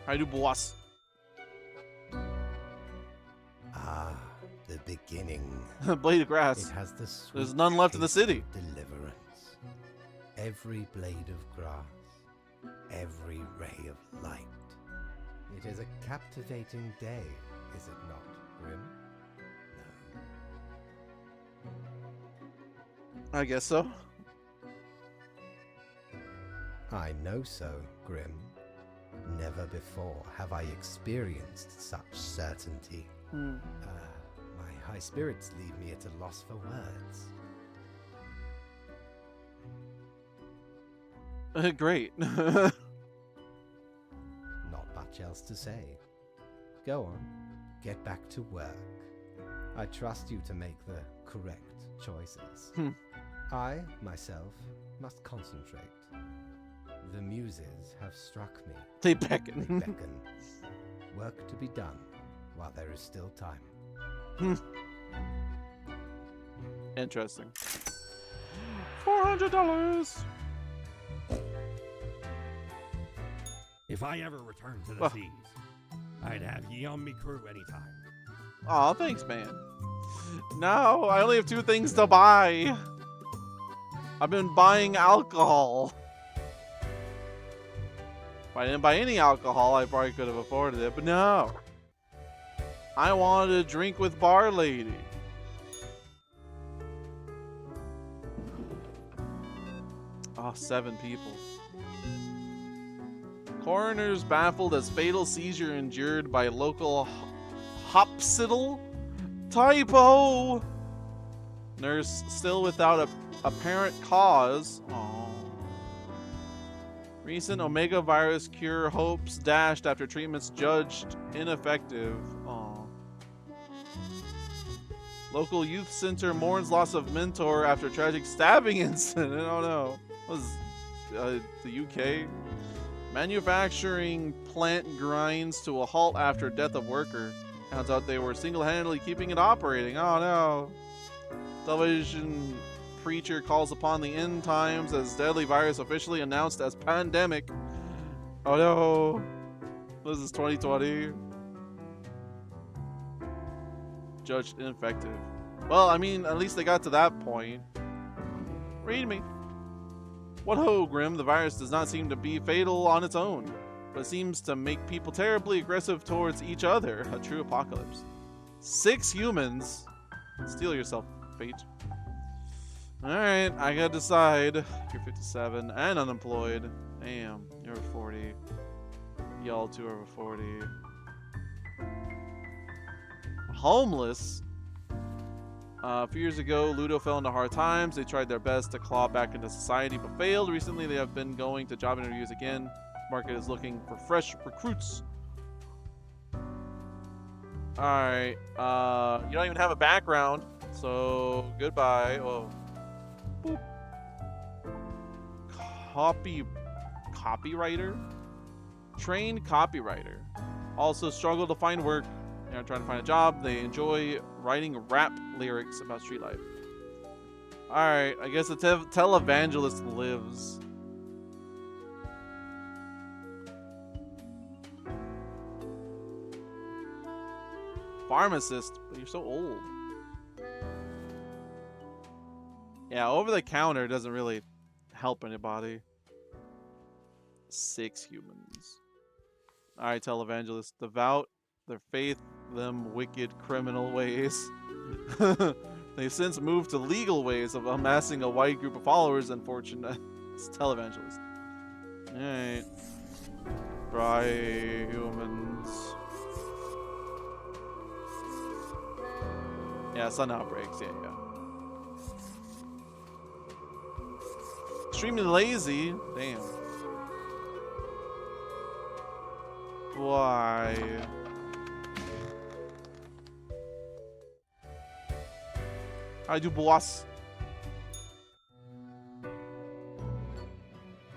I do, boss. Ah, the beginning. Blade of grass. It has the sweet There's none left in the taste city. of deliverance. Every blade of grass, every ray of light. It is a captivating day, is it not, Grim? No. I guess so. I know so, Grim. Never before have I experienced such certainty. My high spirits leave me at a loss for words. Great. Not much else to say. Go on, get back to work. I trust you to make the correct choices. I, myself, must concentrate. The muses have struck me. They beckon. They beckon. Work to be done while there is still time. Interesting. $400. If I ever return to the seas, I'd have ye on me crew anytime. Aw, thanks, man. No, I only have 2 things to buy. I've been buying alcohol. If I didn't buy any alcohol, I probably could have afforded it, but no. I wanted to drink with Bar Lady. Oh, 7 people. Coroner's baffled as fatal seizure endured by local hospital. Typo! Nurse still without a apparent cause. Aww. Recent Omega virus cure hopes dashed after treatments judged ineffective. Aww. Local youth center mourns loss of mentor after tragic stabbing incident. Oh no. What was the UK? Manufacturing plant grinds to a halt after death of worker. Turns out they were single-handedly keeping it operating. Oh no. Television preacher calls upon the end times as deadly virus officially announced as pandemic. Oh no. This is 2020. Judged ineffective. Well, I mean, at least they got to that point. Read me. What ho, Grim, the virus does not seem to be fatal on its own, but it seems to make people terribly aggressive towards each other. A true apocalypse. 6 humans. Steal yourself, Fate. Alright, I gotta decide. You're 57 and unemployed. Damn, you're 40. Y'all 2 are 40. Homeless? A few years ago, Ludo fell into hard times. They tried their best to claw back into society, but failed. Recently, they have been going to job interviews again. Market is looking for fresh recruits. Alright, you don't even have a background, so goodbye. Oh. Boop. Copywriter? Trained copywriter. Also struggle to find work. They're trying to find a job. They enjoy writing rap lyrics about street life. Alright, I guess the televangelist lives. Pharmacist, but you're so old. Yeah, over the counter doesn't really help anybody. 6 humans. Alright, televangelist. Devout, their faith, them wicked criminal ways. They've since moved to legal ways of amassing a wide group of followers, unfortunate. It's televangelist. Alright. Try humans. Yeah, sun outbreaks, yeah. Extremely lazy? Damn. Why? I do, boss.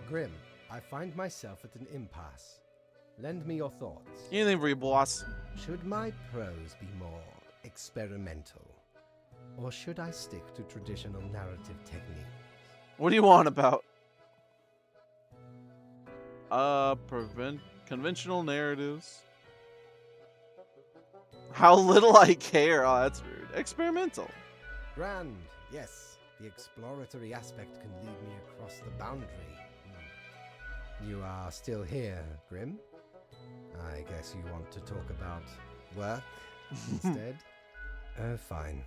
Grim, I find myself at an impasse. Lend me your thoughts. Anything for you, boss. Should my prose be more experimental, Or should I stick to traditional narrative techniques? What do you want about? Conventional narratives. How little I care. Oh, that's rude. Experimental. Grand, yes. The exploratory aspect can lead me across the boundary. You are still here, Grim? I guess you want to talk about work instead? Fine.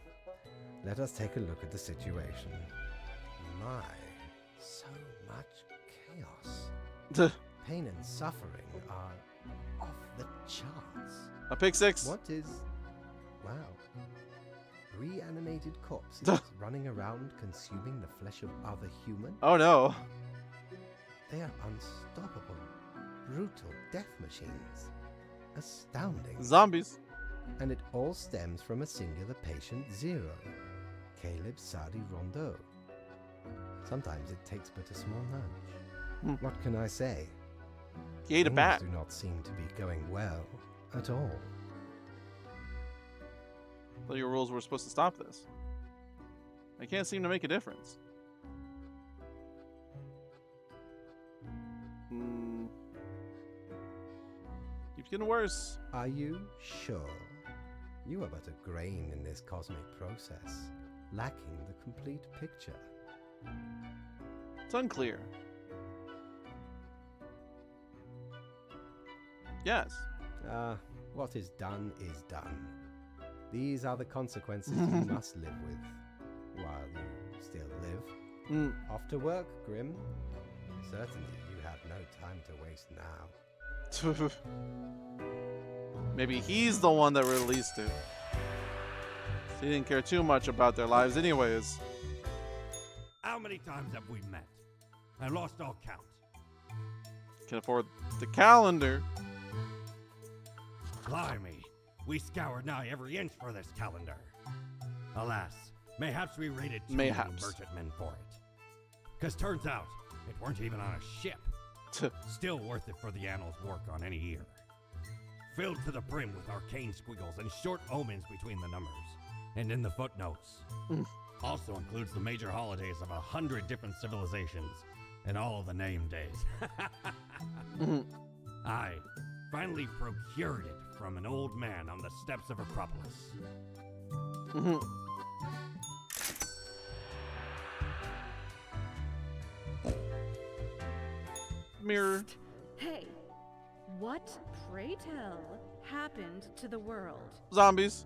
Let us take a look at the situation. My, so much chaos. Pain and suffering are off the charts. A pick six. What is... Wow. Reanimated corpses running around consuming the flesh of other humans? Oh no. They are unstoppable, brutal death machines. Astounding. Zombies. And it all stems from a singular patient zero, KyleFoxFzz Vod. Sometimes it takes but a small nudge. What can I say? He ate a Things bat. do not seem to be going well at all. I thought your rules were supposed to stop this. I can't seem to make a difference. Keeps getting worse. Are you sure? You are but a grain in this cosmic process, lacking the complete picture. It's unclear. Yes. What is done is done. These are the consequences you must live with, while you still live. Off to work, Grim. Certainly you have no time to waste now. Maybe he's the one that released it. He didn't care too much about their lives anyways. How many times have we met? I lost all count. Can afford the calendar. Blimey, we scoured nigh every inch for this calendar. Alas, mayhaps we raided too many merchantmen for it. 'Cause turns out, it weren't even on a ship. Still worth it for the annals' work on any year. Filled to the brim with arcane squiggles and short omens between the numbers. And in the footnotes. Also includes the major holidays of 100 different civilizations and all the name days. I finally procured it from an old man on the steps of Acropolis. Mirror. Hey, what, pray tell, happened to the world? Zombies.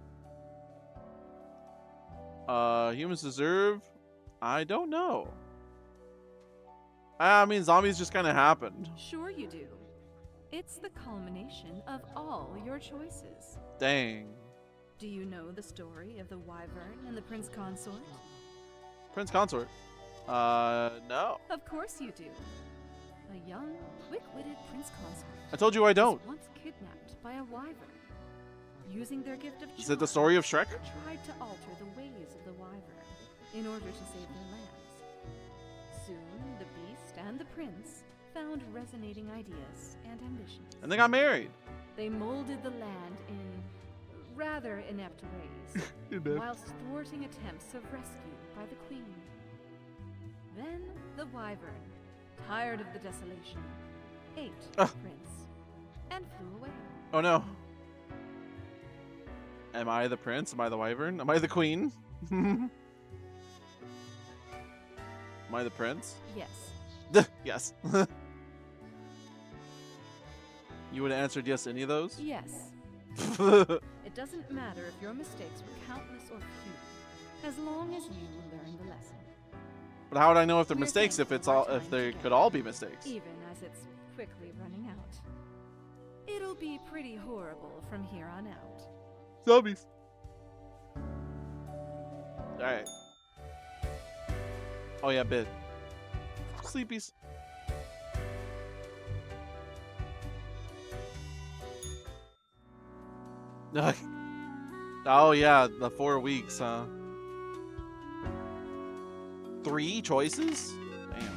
Humans deserve? I don't know. I mean, zombies just kind of happened. Sure you do. It's the culmination of all your choices. Dang. Do you know the story of the wyvern and the prince consort? Prince consort? No. Of course you do. A young, quick-witted prince consort. I told you I don't. Was once kidnapped by a wyvern. Using their gift of Is it the story of Shrek? they tried to alter the ways of the wyvern in order to save their lands. Soon, the beast and the prince found resonating ideas and ambitions. And they got married. They molded the land in rather inept ways, whilst thwarting attempts of rescue by the queen. Then the wyvern, tired of the desolation, ate the prince and flew away. Oh no. Am I the prince? Am I the wyvern? Am I the queen? Am I the prince? Yes. Yes. You would have answered yes to any of those? Yes. It doesn't matter if your mistakes were countless or few, as long as you learn the lesson. But how would I know if they're Here's mistakes thanks if it's for our all if time they together, could all be mistakes? even as it's quickly running out. It'll be pretty horrible from here on out. Zombies. Alright. Oh yeah, bit. Sleepies. Oh yeah, the 4 weeks, huh? 3 choices? Damn.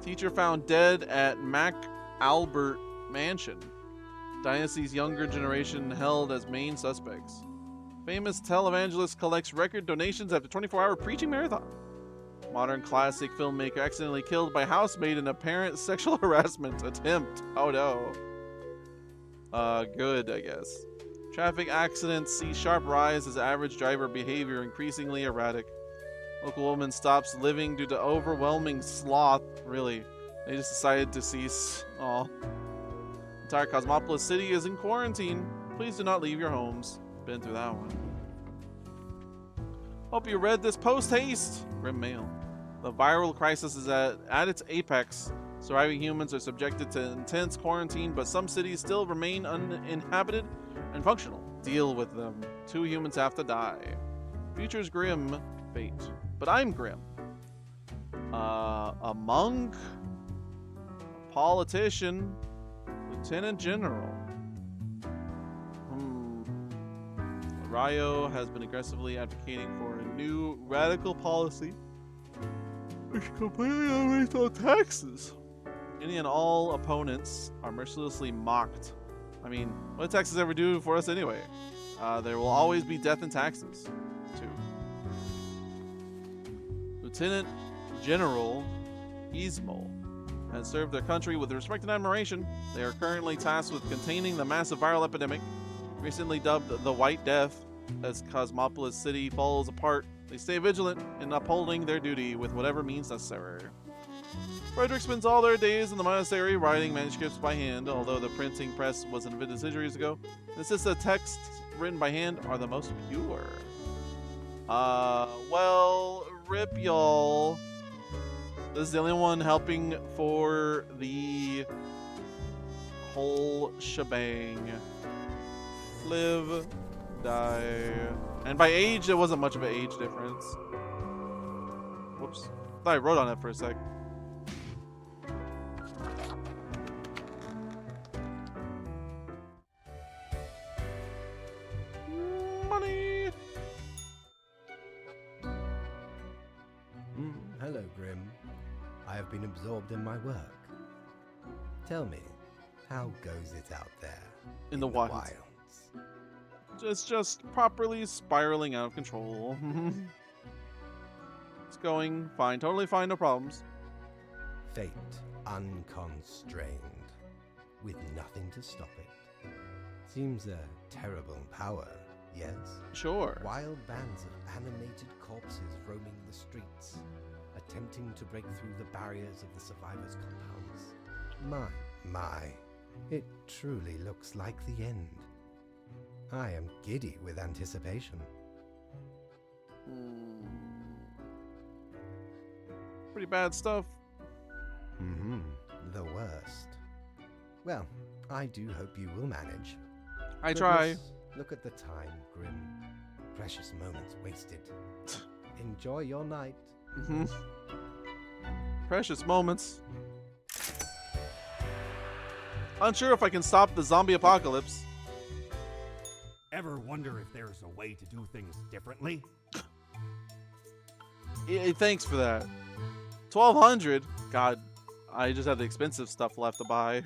Teacher found dead at Mac Albert Mansion. Dynasty's younger generation held as main suspects. Famous televangelist collects record donations after 24-hour preaching marathon. Modern classic filmmaker accidentally killed by housemaid in apparent sexual harassment attempt. Oh no. Good, I guess. Traffic accidents see sharp rise as average driver behavior increasingly erratic. Local woman stops living due to overwhelming sloth. Really, they just decided to cease. Aw. Entire Cosmopolis City is in quarantine. Please do not leave your homes. Been through that one. Hope you read this post-haste. Grim Mail. The viral crisis is at its apex. Surviving humans are subjected to intense quarantine, but some cities still remain uninhabited and functional. Deal with them. 2 humans have to die. Future's grim. Fate. But I'm grim. A monk? A politician? Lieutenant General? Rayo has been aggressively advocating for a new radical policy which completely eliminates all taxes. Any and all opponents are mercilessly mocked. I mean, what do taxes ever do for us anyway? There will always be death and taxes, too. Lieutenant General Ismo has served their country with respect and admiration. They are currently tasked with containing the massive viral epidemic, recently dubbed the White Death. As Cosmopolis City falls apart, they stay vigilant in upholding their duty with whatever means necessary. Frederick spends all their days in the monastery writing manuscripts by hand, although the printing press was invented centuries ago. Insists that texts written by hand are the most pure. Well, rip y'all. This is the only one helping for the whole shebang. Live, die. And by age, there wasn't much of an age difference. Whoops. Thought I wrote on it for a sec. Money! Hello, Grim. I have been absorbed in my work. Tell me, how goes it out there? In the wild. Just properly spiraling out of control. It's going fine, totally fine, no problems. Fate unconstrained, with nothing to stop it. Seems a terrible power, yes? Sure. Wild bands of animated corpses roaming the streets, attempting to break through the barriers of the survivors' compounds. My, it truly looks like the end. I am giddy with anticipation. Pretty bad stuff. The worst. Well, I do hope you will manage. I try. Look at the time, Grim. Precious moments wasted. Enjoy your night. Precious moments. Unsure if I can stop the zombie apocalypse. Ever wonder if there's a way to do things differently? Thanks for that. 1,200? God, I just have the expensive stuff left to buy.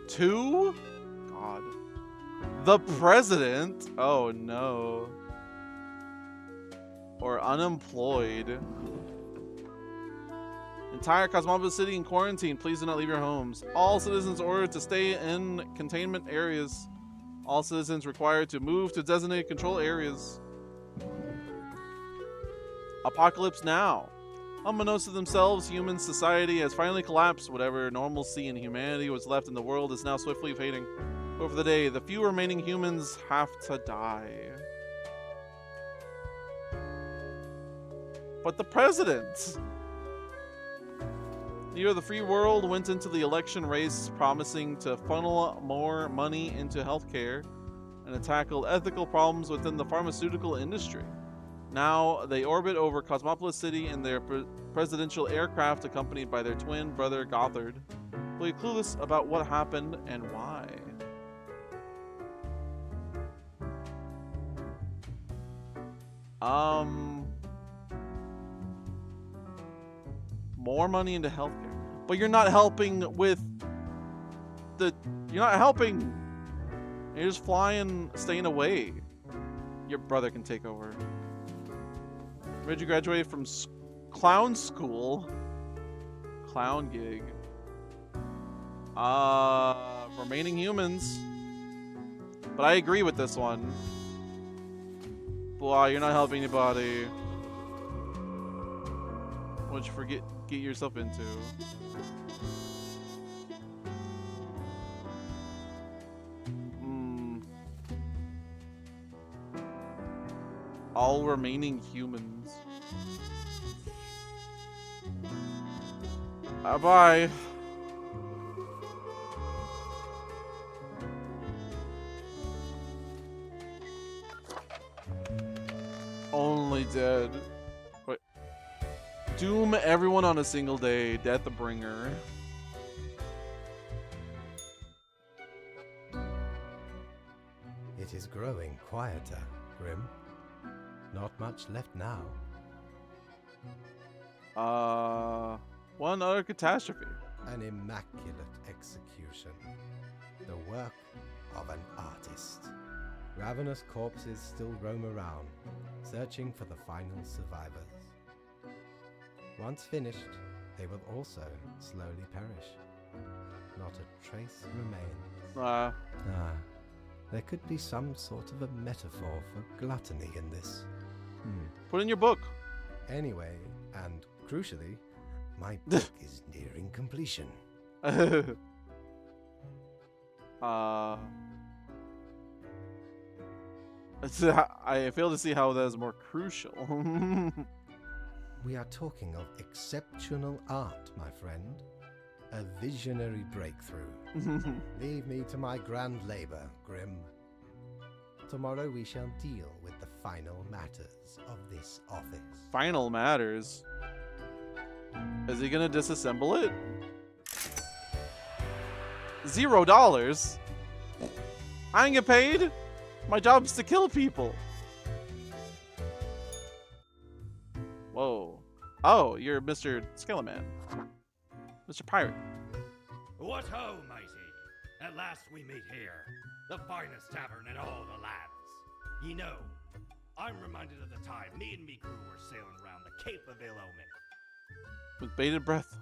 Two? God. The president? Oh no. Or unemployed. Entire Cosmopolis City in quarantine. Please do not leave your homes. All citizens ordered to stay in containment areas. All citizens required to move to designated control areas. Apocalypse now. Unbeknownst to themselves, human society has finally collapsed. Whatever normalcy and humanity was left in the world is now swiftly fading. Over the day, the few remaining humans have to die. But the president! The year of the free world went into the election race promising to funnel more money into healthcare and to tackle ethical problems within the pharmaceutical industry. Now they orbit over Cosmopolis City in their presidential aircraft accompanied by their twin brother Gothard, fully clueless about what happened and why. More money into healthcare. But you're not helping with the... You're not helping. You're just flying, staying away. Your brother can take over. Where'd you graduate from? Clown school. Clown gig. Remaining humans. But I agree with this one. Blah, you're not helping anybody. What'd you get yourself into? All remaining humans. Bye. Only dead. Wait. Doom everyone on a single day. Death the bringer. It is growing quieter, Grim. Not much left now. One other catastrophe. An immaculate execution. The work of an artist. Ravenous corpses still roam around, searching for the final survivors. Once finished, they will also slowly perish. Not a trace remains. There could be some sort of a metaphor for gluttony in this. Put in your book. Anyway, and crucially, my book is nearing completion. I fail to see how that is more crucial. We are talking of exceptional art, my friend. A visionary breakthrough. Leave me to my grand labor, Grim. Tomorrow we shall deal with the final matters of this office. Final matters? Is he gonna disassemble it? $0? I ain't get paid? My job's to kill people. Whoa. Oh, you're Mr. Skeleman. Mr. Pirate. What ho, matey! At last we meet here, the finest tavern in all the lands. Ye know, I'm reminded of the time me and me crew were sailing around the Cape of Ill Omen. With bated breath.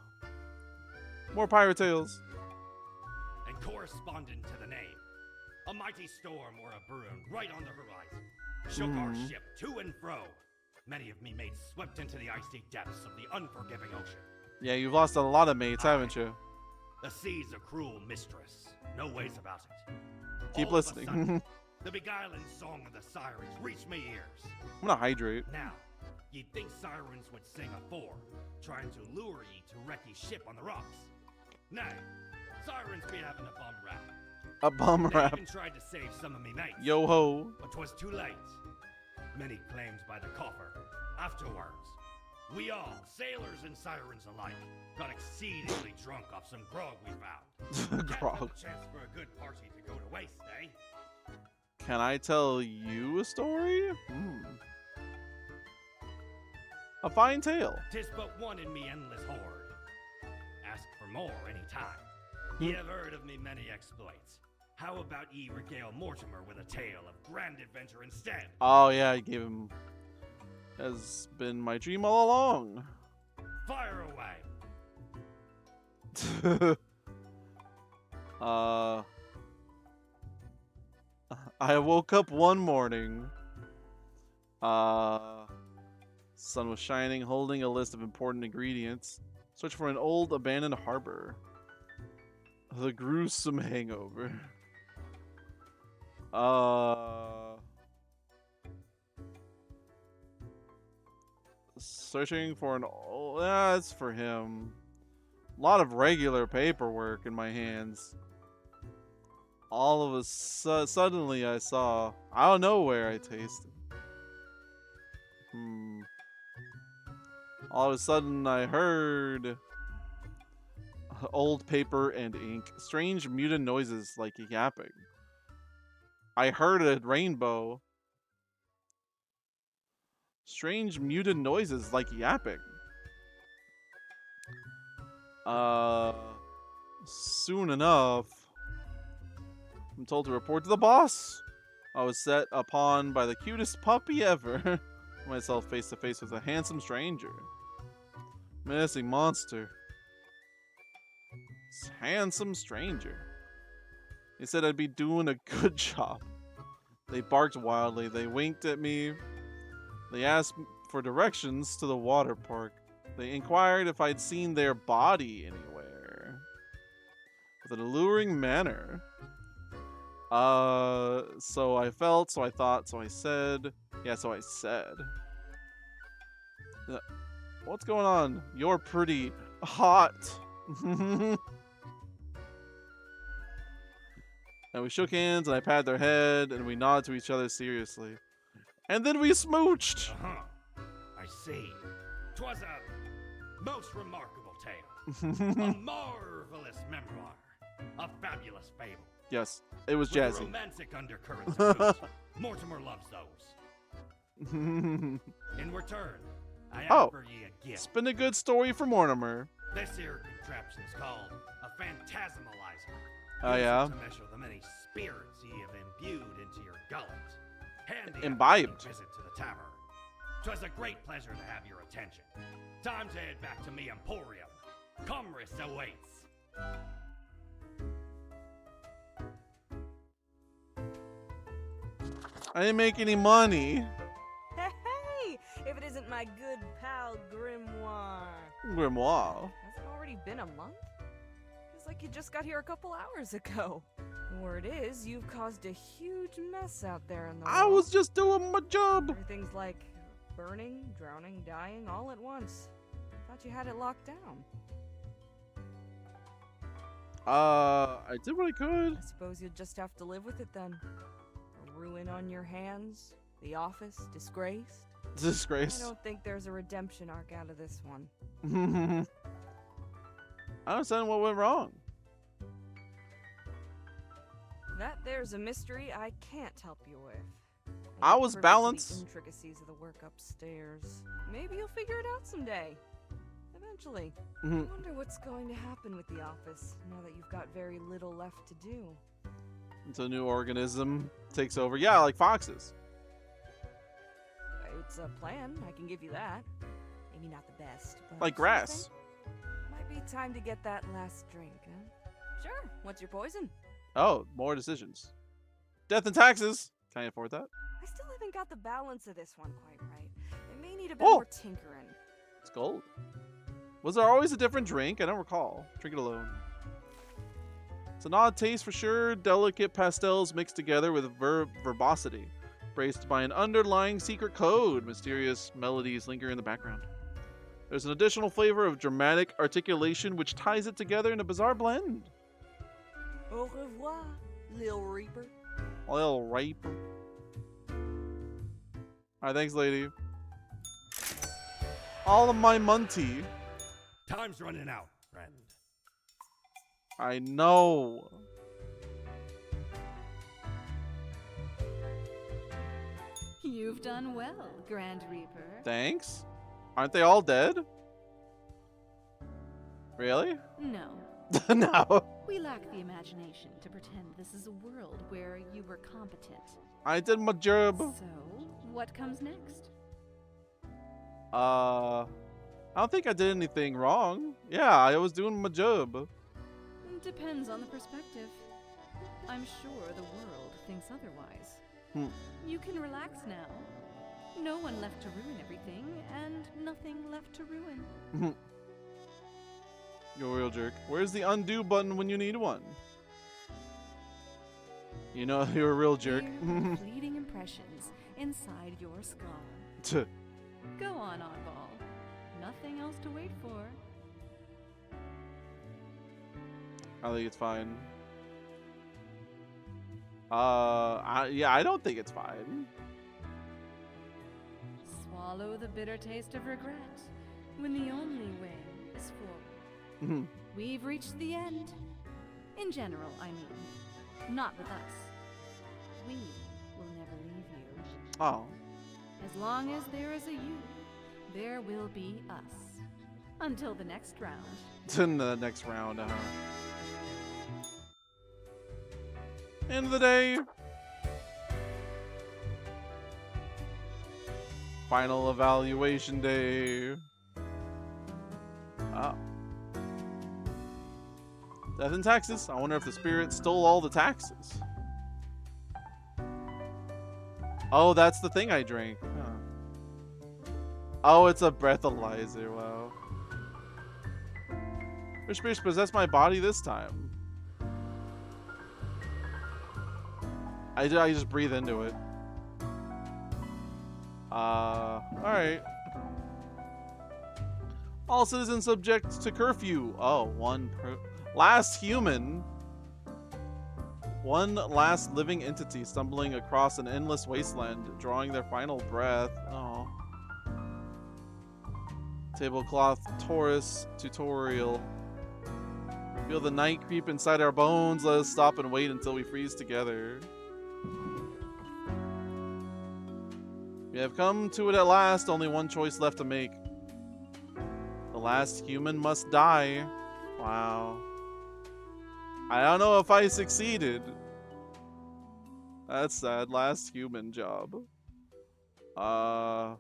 More pirate tales. And corresponding to the name, a mighty storm or a brewing right on the horizon shook our ship to and fro. Many of me mates swept into the icy depths of the unforgiving ocean. Yeah, you've lost a lot of mates, haven't you? The sea's a cruel mistress. No ways about it. Keep All of a listening. sudden, the beguiling song of the sirens reached me ears. I'm gonna hydrate. Now, you'd think sirens would sing afore, trying to lure ye to wreck ye ship on the rocks. Nay, sirens be having a bum rap. A bum They rap. even tried to save some of me mates. Yo ho. But 'twas too late. Many claimed by the coffer. Afterwards, we all, sailors and sirens alike, got exceedingly drunk off some grog we found. Can't Grog. have a chance for a good party to go to waste, eh? Can I tell you a story? A fine tale. 'Tis but one in me endless horde. Ask for more any time. Ye have heard of me many exploits. How about ye regale Mortimer with a tale of grand adventure instead? Oh yeah, I gave him. Has been my dream all along. Fire away! I woke up one morning. Sun was shining, holding a list of important ingredients. Search for an old abandoned harbor. The gruesome hangover. Searching for an old... That's for him. A lot of regular paperwork in my hands. All of a suddenly I saw... I don't know where I tasted. All of a sudden I heard... Old paper and ink. Strange muted noises like yapping. I heard a rainbow. Strange muted noises like yapping. Soon enough, I'm told to report to the boss. I was set upon by the cutest puppy ever. Myself face to face with a handsome stranger. Menacing monster. Handsome stranger. He said I'd be doing a good job. They barked wildly. They winked at me. They asked for directions to the water park. They inquired if I'd seen their body anywhere. With an alluring manner. So I felt, so I thought, so I said. Yeah, so I said. What's going on? You're pretty hot. And we shook hands, and I patted their head, and we nodded to each other seriously. And then we smooched. I see. 'Twas a most remarkable tale. A marvelous memoir. A fabulous fable. Yes, it was With jazzy. romantic undercurrents to boot. Mortimer loves those. In return, I offer ye a gift. It's been a good story for Mortimer. This here contraption's called a phantasmalizer. Oh, yeah? To measure the many spirits ye have imbued into your gullet. Handy Imbibed. visit to the tavern. 'Twas a great pleasure to have your attention. Time to head back to me emporium. Commerce awaits. I didn't make any money. Hey, if it isn't my good pal Grimoire. Grimoire. Has it already been a month? Feels like you just got here a couple hours ago. Word is, you've caused a huge mess out there in the I world. was just doing my job. Everything's like burning, drowning, dying all at once. Thought you had it locked down. I did what I could. I suppose you'll just have to live with it then. A ruin on your hands, the office disgraced. Disgrace. I don't think there's a redemption arc out of this one. I don't understand what went wrong. That there's a mystery I can't help you with. I ain't was privy to the balanced. intricacies of the work upstairs. Maybe you'll figure it out someday. Eventually. I Mhm. wonder what's going to happen with the office now that you've got very little left to do. Until a new organism takes over. Yeah, like foxes. It's a plan, I can give you that. Maybe not the best, but Like grass. something. Might be time to get that last drink, huh? Sure, what's your poison? Oh, more decisions. Death and taxes. Can I afford that? I still haven't got the balance of this one quite right. It may need a bit Oh. more tinkering. It's gold. Was there always a different drink? I don't recall. Drink it alone. It's an odd taste for sure. Delicate pastels mixed together with verbosity. Braced by an underlying secret code. Mysterious melodies linger in the background. There's an additional flavor of dramatic articulation which ties it together in a bizarre blend. Au revoir, Lil Reaper. A little ripe. Alright, thanks, lady. All of my munty. Time's running out, friend. I know. You've done well, Grand Reaper. Thanks. Aren't they all dead? Really? No, No. we lack the imagination to pretend this is a world where you were competent. I did my job. So, what comes next? I don't think I did anything wrong. Yeah, I was doing my job. Depends on the perspective. I'm sure the world thinks otherwise. Hmm. You can relax now. No one left to ruin everything, and nothing left to ruin. You're a real jerk. Where's the undo button when you need one? You know you're a real jerk. Mere fleeting impressions inside your skull. Go on, oddball. Nothing else to wait for. I think it's fine. Yeah, I don't think it's fine. Swallow the bitter taste of regret when the only way is forward. We've reached the end. In general, I mean. Not with us. We will never leave you. Oh. As long as there is a you, there will be us. Until the next round. In the next round, End of the day. Final evaluation day. Oh. Death and taxes. I wonder if the spirit stole all the taxes. Oh, that's the thing I drank. Huh. Oh, it's a breathalyzer. Wow. Which spirits possessed my body this time? I just breathe into it. Alright. All citizens subject to curfew. Oh, last human. One last living entity stumbling across an endless wasteland, drawing their final breath. Oh. Tablecloth Taurus tutorial. Feel the night creep inside our bones. Let us stop and wait until we freeze together. We have come to it at last. Only one choice left to make. The last human must die. Wow. I don't know if I succeeded. That's sad. Last human job. Bye.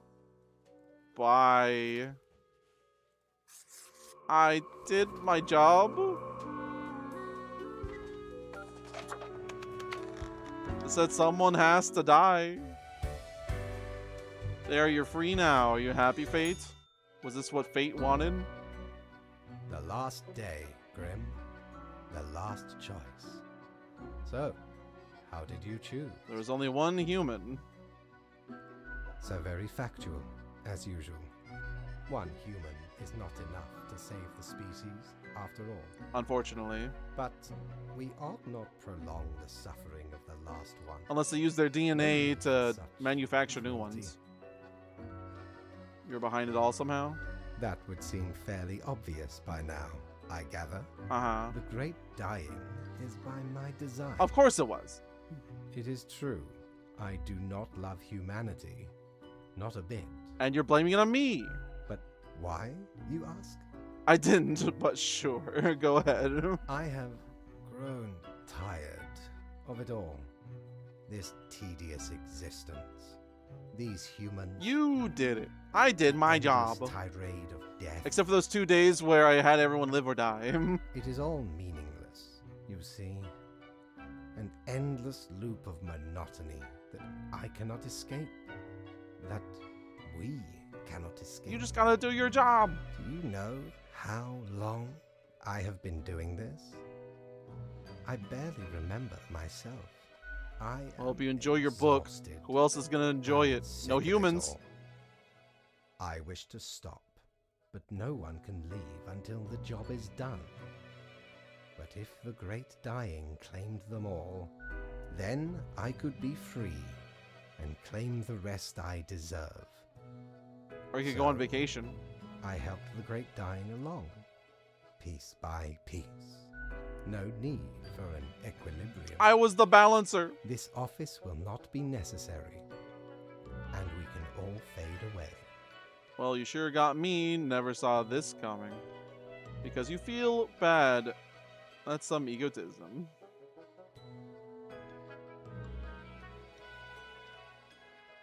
I did my job. It said someone has to die. There, you're free now. Are you happy, Fate? Was this what Fate wanted? The last day, Grim. The last choice. So, how did you choose? There was only one human. So very factual, as usual. One human is not enough to save the species, after all. Unfortunately. But we ought not prolong the suffering of the last one. Unless they use their DNA to manufacture new ones. You're behind it all somehow? That would seem fairly obvious by now, I gather. Uh-huh. The great dying is by my design. Of course it was. It is true. I do not love humanity. Not a bit. And you're blaming it on me. But why, you ask? I didn't, but sure. Go ahead. I have grown tired of it all. This tedious existence. These humans. You did it. I did my job. Tirade of death. Except for those 2 days where I had everyone live or die. It is all meaningless, you see. An endless loop of monotony that I cannot escape. That we cannot escape. You just gotta do your job. Do you know how long I have been doing this? I barely remember myself. I hope you enjoy your book. Who else is gonna enjoy it? No humans. I wish to stop, but no one can leave until the job is done. But if the great dying claimed them all, then I could be free and claim the rest I deserve. Or you could go on vacation. I helped the great dying along, piece by piece. No need for an equilibrium. I was the balancer. This office will not be necessary, and we can all fade away. Well, you sure got me. Never saw this coming. Because you feel bad. That's some egotism.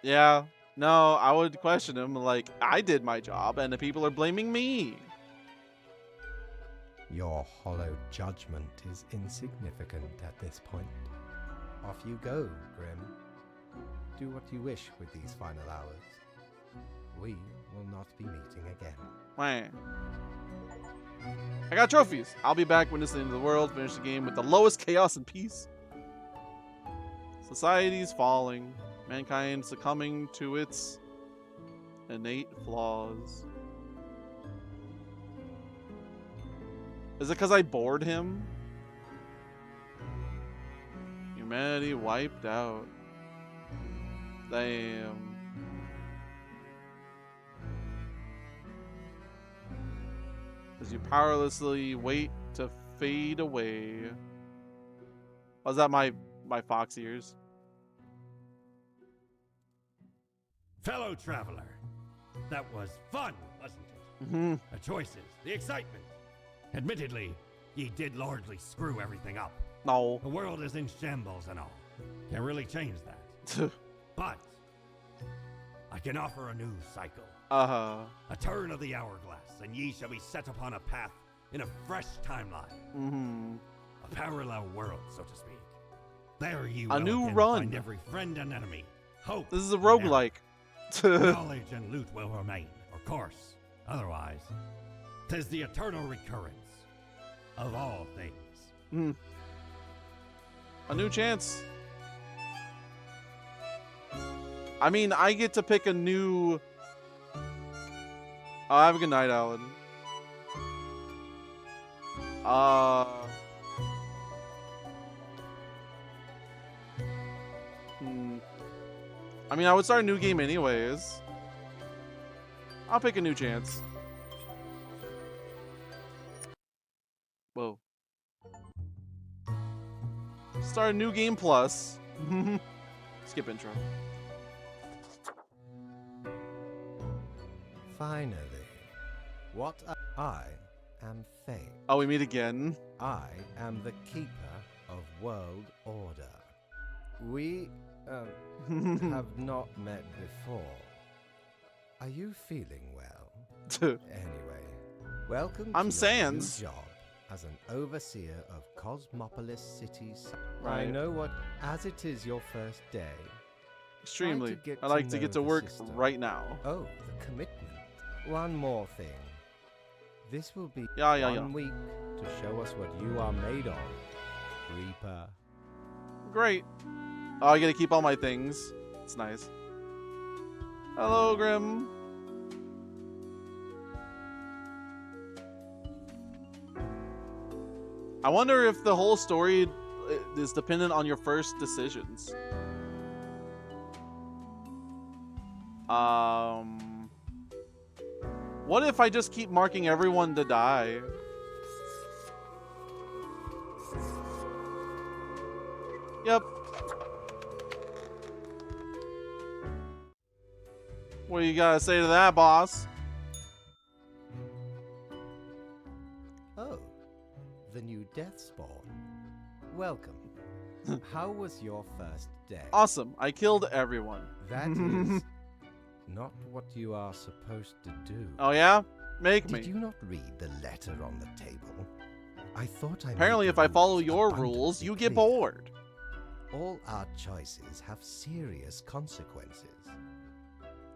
Yeah. No, I would question him like, I did my job and the people are blaming me. Your hollow judgment is insignificant at this point. Off you go, Grim. Do what you wish with these final hours. We will not be meeting again. Wah. I got trophies. I'll be back when it's the end of the world. Finish the game with the lowest chaos and peace. Society's falling. Mankind succumbing to its innate flaws. Is it because I bored him? Humanity wiped out. Damn. As you powerlessly wait to fade away. Was that my fox ears? Fellow traveler, that was fun, wasn't it? The choices, the excitement. Admittedly, ye did largely screw everything up. No. The world is in shambles and all. Can't really change that. But I can offer a new cycle. A turn of the hourglass, and ye shall be set upon a path in a fresh timeline. A parallel world, so to speak. There ye will new again run. find every friend and enemy. Hope. This is a and error. roguelike. Knowledge and loot will remain, of course. Otherwise, 'tis the eternal recurrence of all things. A new chance. I mean, I get to pick a new... Oh, have a good night, Alan. I mean, I would start a new game anyways. I'll pick a new chance. Whoa. Start a new game plus. Skip intro. Finally, what I am Fate. Oh, we meet again. I am the keeper of world order. We have not met before. Are you feeling well? Anyway, welcome I'm to Sans. your new job as an overseer of Cosmopolis City's. Right. I know what, as it is your first day. Extremely. Try to get I like to to know get to the work system. right now. Oh, the commitment. One more thing. This will be Yeah. one week to show us what you are made of, Reaper. Great. Oh, I get to keep all my things. It's nice. Hello, Grim. I wonder if the whole story is dependent on your first decisions. What if I just keep marking everyone to die? Yep. What do you gotta say to that, boss? Oh, the new death spawn. Welcome. How was your first day? Awesome. I killed everyone. That is not what you are supposed to do. Oh yeah? Make Did me. you not read the letter on the table? I thought I Apparently, made if the I follow rules your abundantly rules, you get clear. bored. All our choices have serious consequences.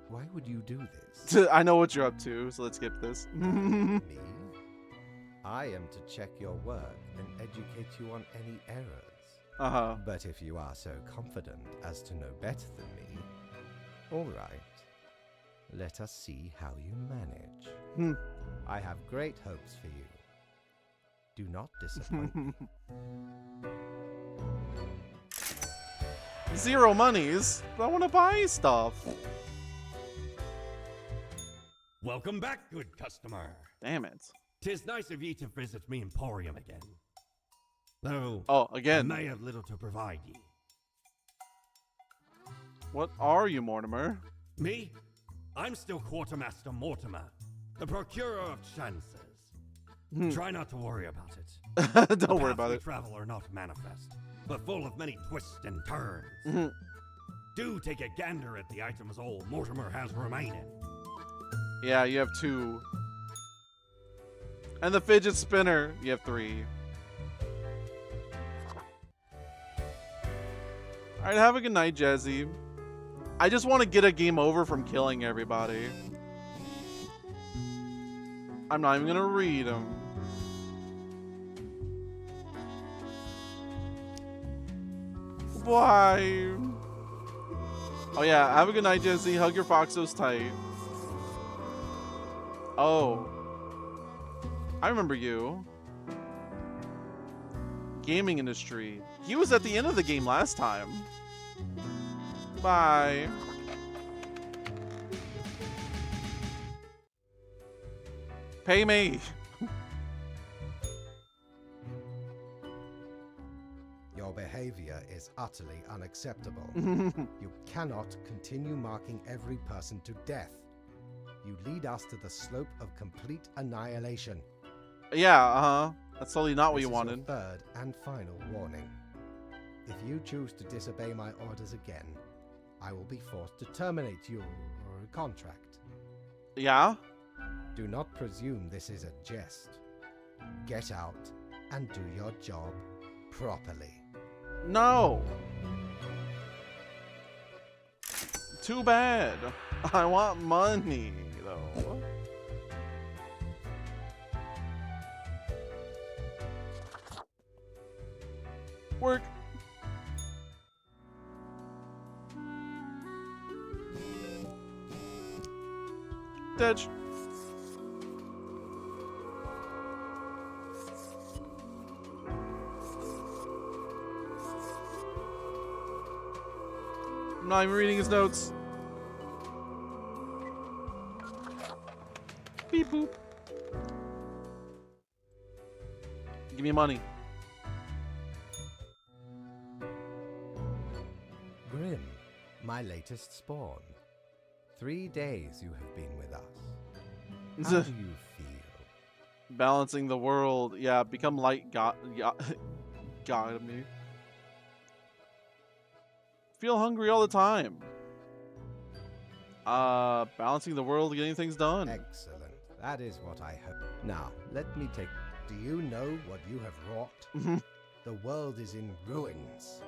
Why would you do this? I know what you're up to, so let's skip this. Me? I am to check your work and educate you on any errors. But if you are so confident as to know better than me, all right. Let us see how you manage. I have great hopes for you. Do not disappoint me. 0 monies, but I want to buy stuff. Welcome back, good customer. Damn it. 'Tis nice of ye to visit me emporium again. Though Oh, I again. may have little to provide ye. What are you, Mortimer? Me? I'm still Quartermaster Mortimer, the procurer of chances. Try not to worry about it. Don't worry about The it. paths we travel are not manifest, but full of many twists and turns. Do take a gander at the items old Mortimer has remaining. Yeah, you have 2. And the fidget spinner, you have 3. Alright, have a good night, Jazzy. I just want to get a game over from killing everybody. I'm not even gonna read them. Why? Oh yeah, have a good night, Jesse. Hug your foxos tight. Oh. I remember you. Gaming industry. He was at the end of the game last time. Bye. Pay me. Your behavior is utterly unacceptable. You cannot continue marking every person to death. You lead us to the slope of complete annihilation. Yeah, that's totally not what you This is your wanted. third and final warning. If you choose to disobey my orders again, I will be forced to terminate your contract. Yeah? Do not presume this is a jest. Get out and do your job properly. No. Too bad. I want money, though. Work. Ditch. I'm not even reading his notes. Beep boop. Give me money. Grim, my latest spawn. 3 days you have been with us. How do you feel? Balancing the world. Yeah, become light got me. Feel hungry all the time. Balancing the world, getting things done. Excellent. That is what I hope. Now, let me take... Do you know what you have wrought? The world is in ruins.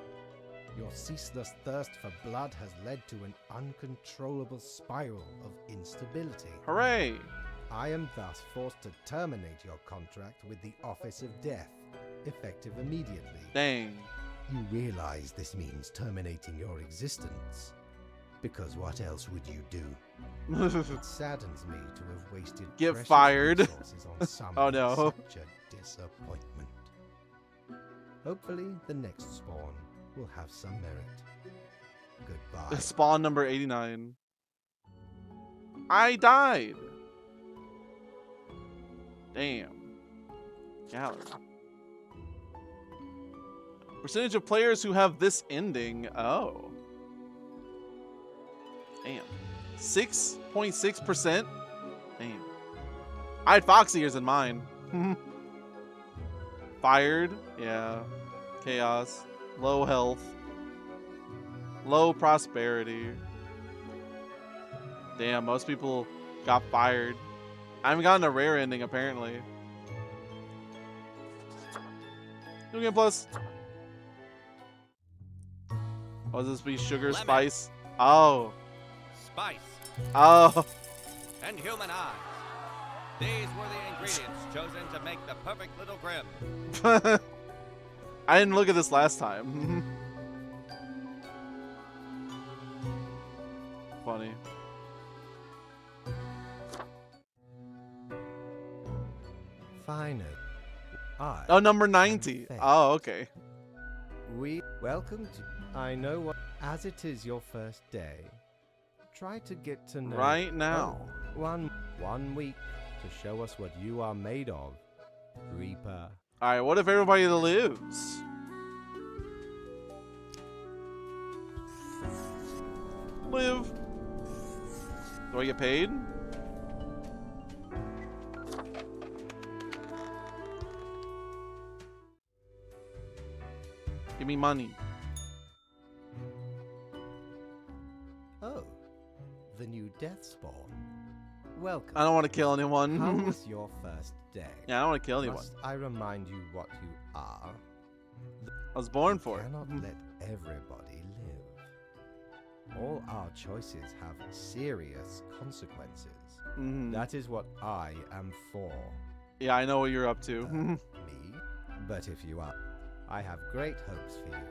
Your ceaseless thirst for blood has led to an uncontrollable spiral of instability. Hooray! I am thus forced to terminate your contract with the Office of Death, effective immediately. Dang. You realize this means terminating your existence. Because what else would you do? It saddens me to have wasted Get precious fired. resources on someone Oh, no. such a disappointment. Hopefully, the next spawn will have some merit. Goodbye. Spawn number 89. I died. Damn. Gallery. Percentage of players who have this ending. Oh. Damn. 6.6%? Damn. I had Fox ears in mine. Fired? Yeah. Chaos. Low health. Low prosperity. Damn, most people got fired. I haven't gotten a rare ending, apparently. New Game Plus. Oh, does this be sugar, Lemon. spice? Oh. Spice, Oh. and human eyes. These were the ingredients chosen to make the perfect little Grim. I didn't look at this last time. Funny. Finally. Oh, number 90. Fair. Oh, okay. We welcome to... I know what... As it is your first day, try to get to know... Right now. Oh, one week to show us what you are made of, Reaper. Alright, what if everybody lives? Live. Do I get paid? Give me money. Oh, the new death spawn. Welcome. I don't want to kill How anyone. was your first day? Yeah, I don't want to kill anyone. Must I remind you what you are? I was born You for it. cannot let everybody live. All our choices have serious consequences. Mhm. That is what I am for. Yeah, I know what you're up to. Me? But if you are, I have great hopes for you.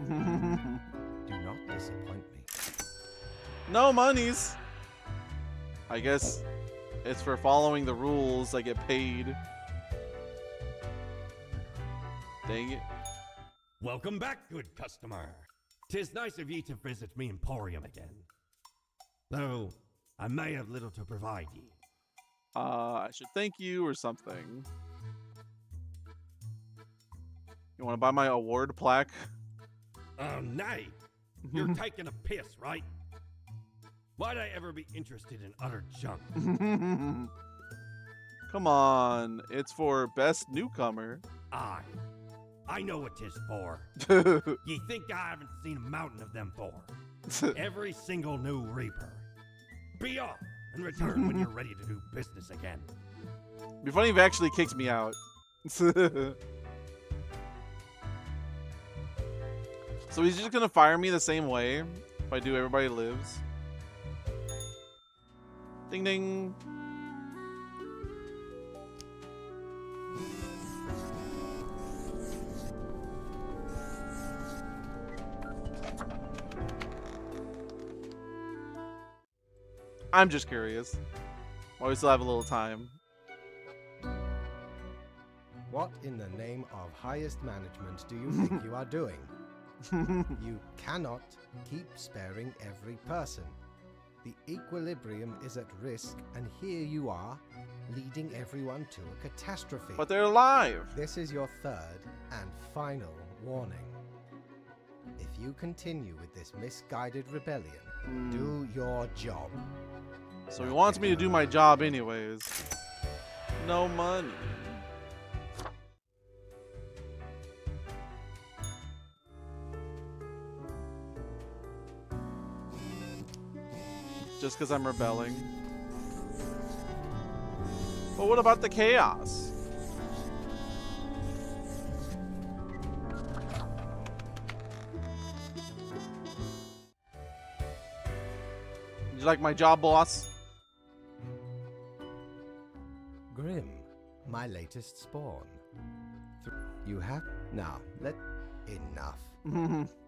Do not disappoint me. No monies. I guess it's for following the rules. I get paid. Dang it. Welcome back, good customer. 'Tis nice of ye to visit me emporium again. Though I may have little to provide ye. I should thank you or something. You want to buy my award plaque? Oh, nay. You're taking a piss, right? Why'd I ever be interested in utter junk? Come on, it's for best newcomer. I know what 'tis for. You think I haven't seen a mountain of them for? Every single new Reaper. Be off and return when you're ready to do business again. Be funny if he actually kicks me out. So he's just gonna fire me the same way if I do Everybody Lives. Ding ding. I'm just curious. While we still have a little time. What in the name of highest management do you think you are doing? You cannot keep sparing every person. The equilibrium is at risk, and here you are, leading everyone to a catastrophe. But they're alive. This is your third and final warning. If you continue with this misguided rebellion, do your job. So he wants me to do my job anyways. No money. Just because I'm rebelling. But what about the chaos? Did you like my job, boss? Grim, my latest spawn. You have... Now, enough.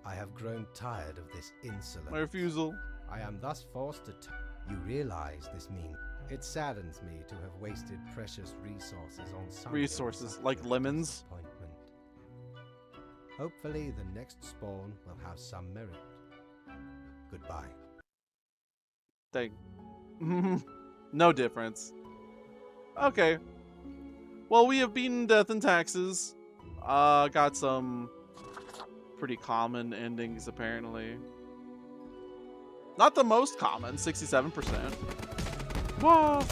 I have grown tired of this insolence. My refusal. I am thus forced to... You realize this means... It saddens me to have wasted precious resources on some... Resources, like lemons? Disappointment. Hopefully the next spawn will have some merit. Goodbye. Thank. No difference. Okay. Well, we have beaten Death and Taxes. Got some pretty common endings, apparently. Not the most common, 67%. Whoa.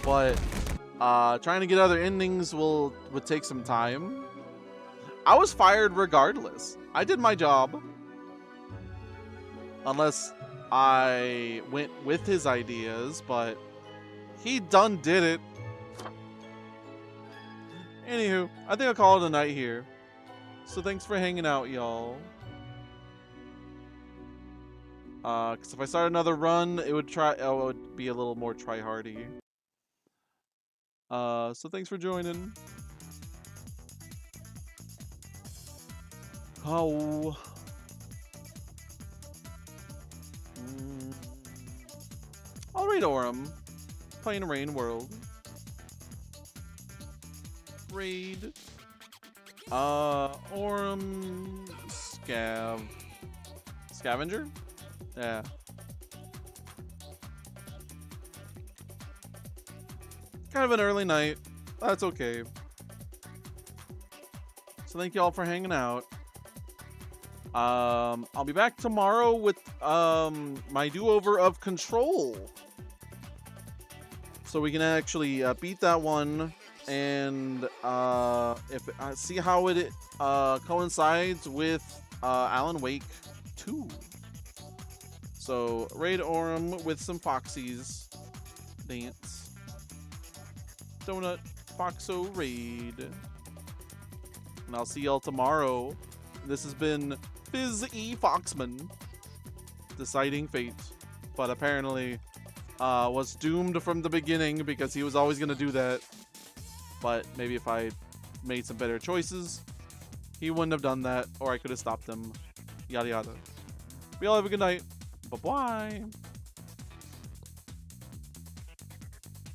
But trying to get other endings would take some time. I was fired regardless. I did my job. Unless I went with his ideas, but he done did it. Anywho, I think I'll call it a night here. So thanks for hanging out, y'all. Because if I start another run, it would be a little more try-hardy. So thanks for joining. Oh. I'll raid Aurum. Playing Rain World. Raid. Aurum. Scavenger? Yeah. Kind of an early night. That's okay. So thank you all for hanging out. I'll be back tomorrow with my do-over of Control. So we can actually beat that one and see how it coincides with Alan Wake 2. So raid Aurum with some Foxies. Dance. Donut Foxo raid. And I'll see y'all tomorrow. This has been Fizz E Foxman deciding fate. But apparently was doomed from the beginning because he was always going to do that. But maybe if I made some better choices, he wouldn't have done that, or I could have stopped him. Yada yada. We all have a good night. Bye-bye.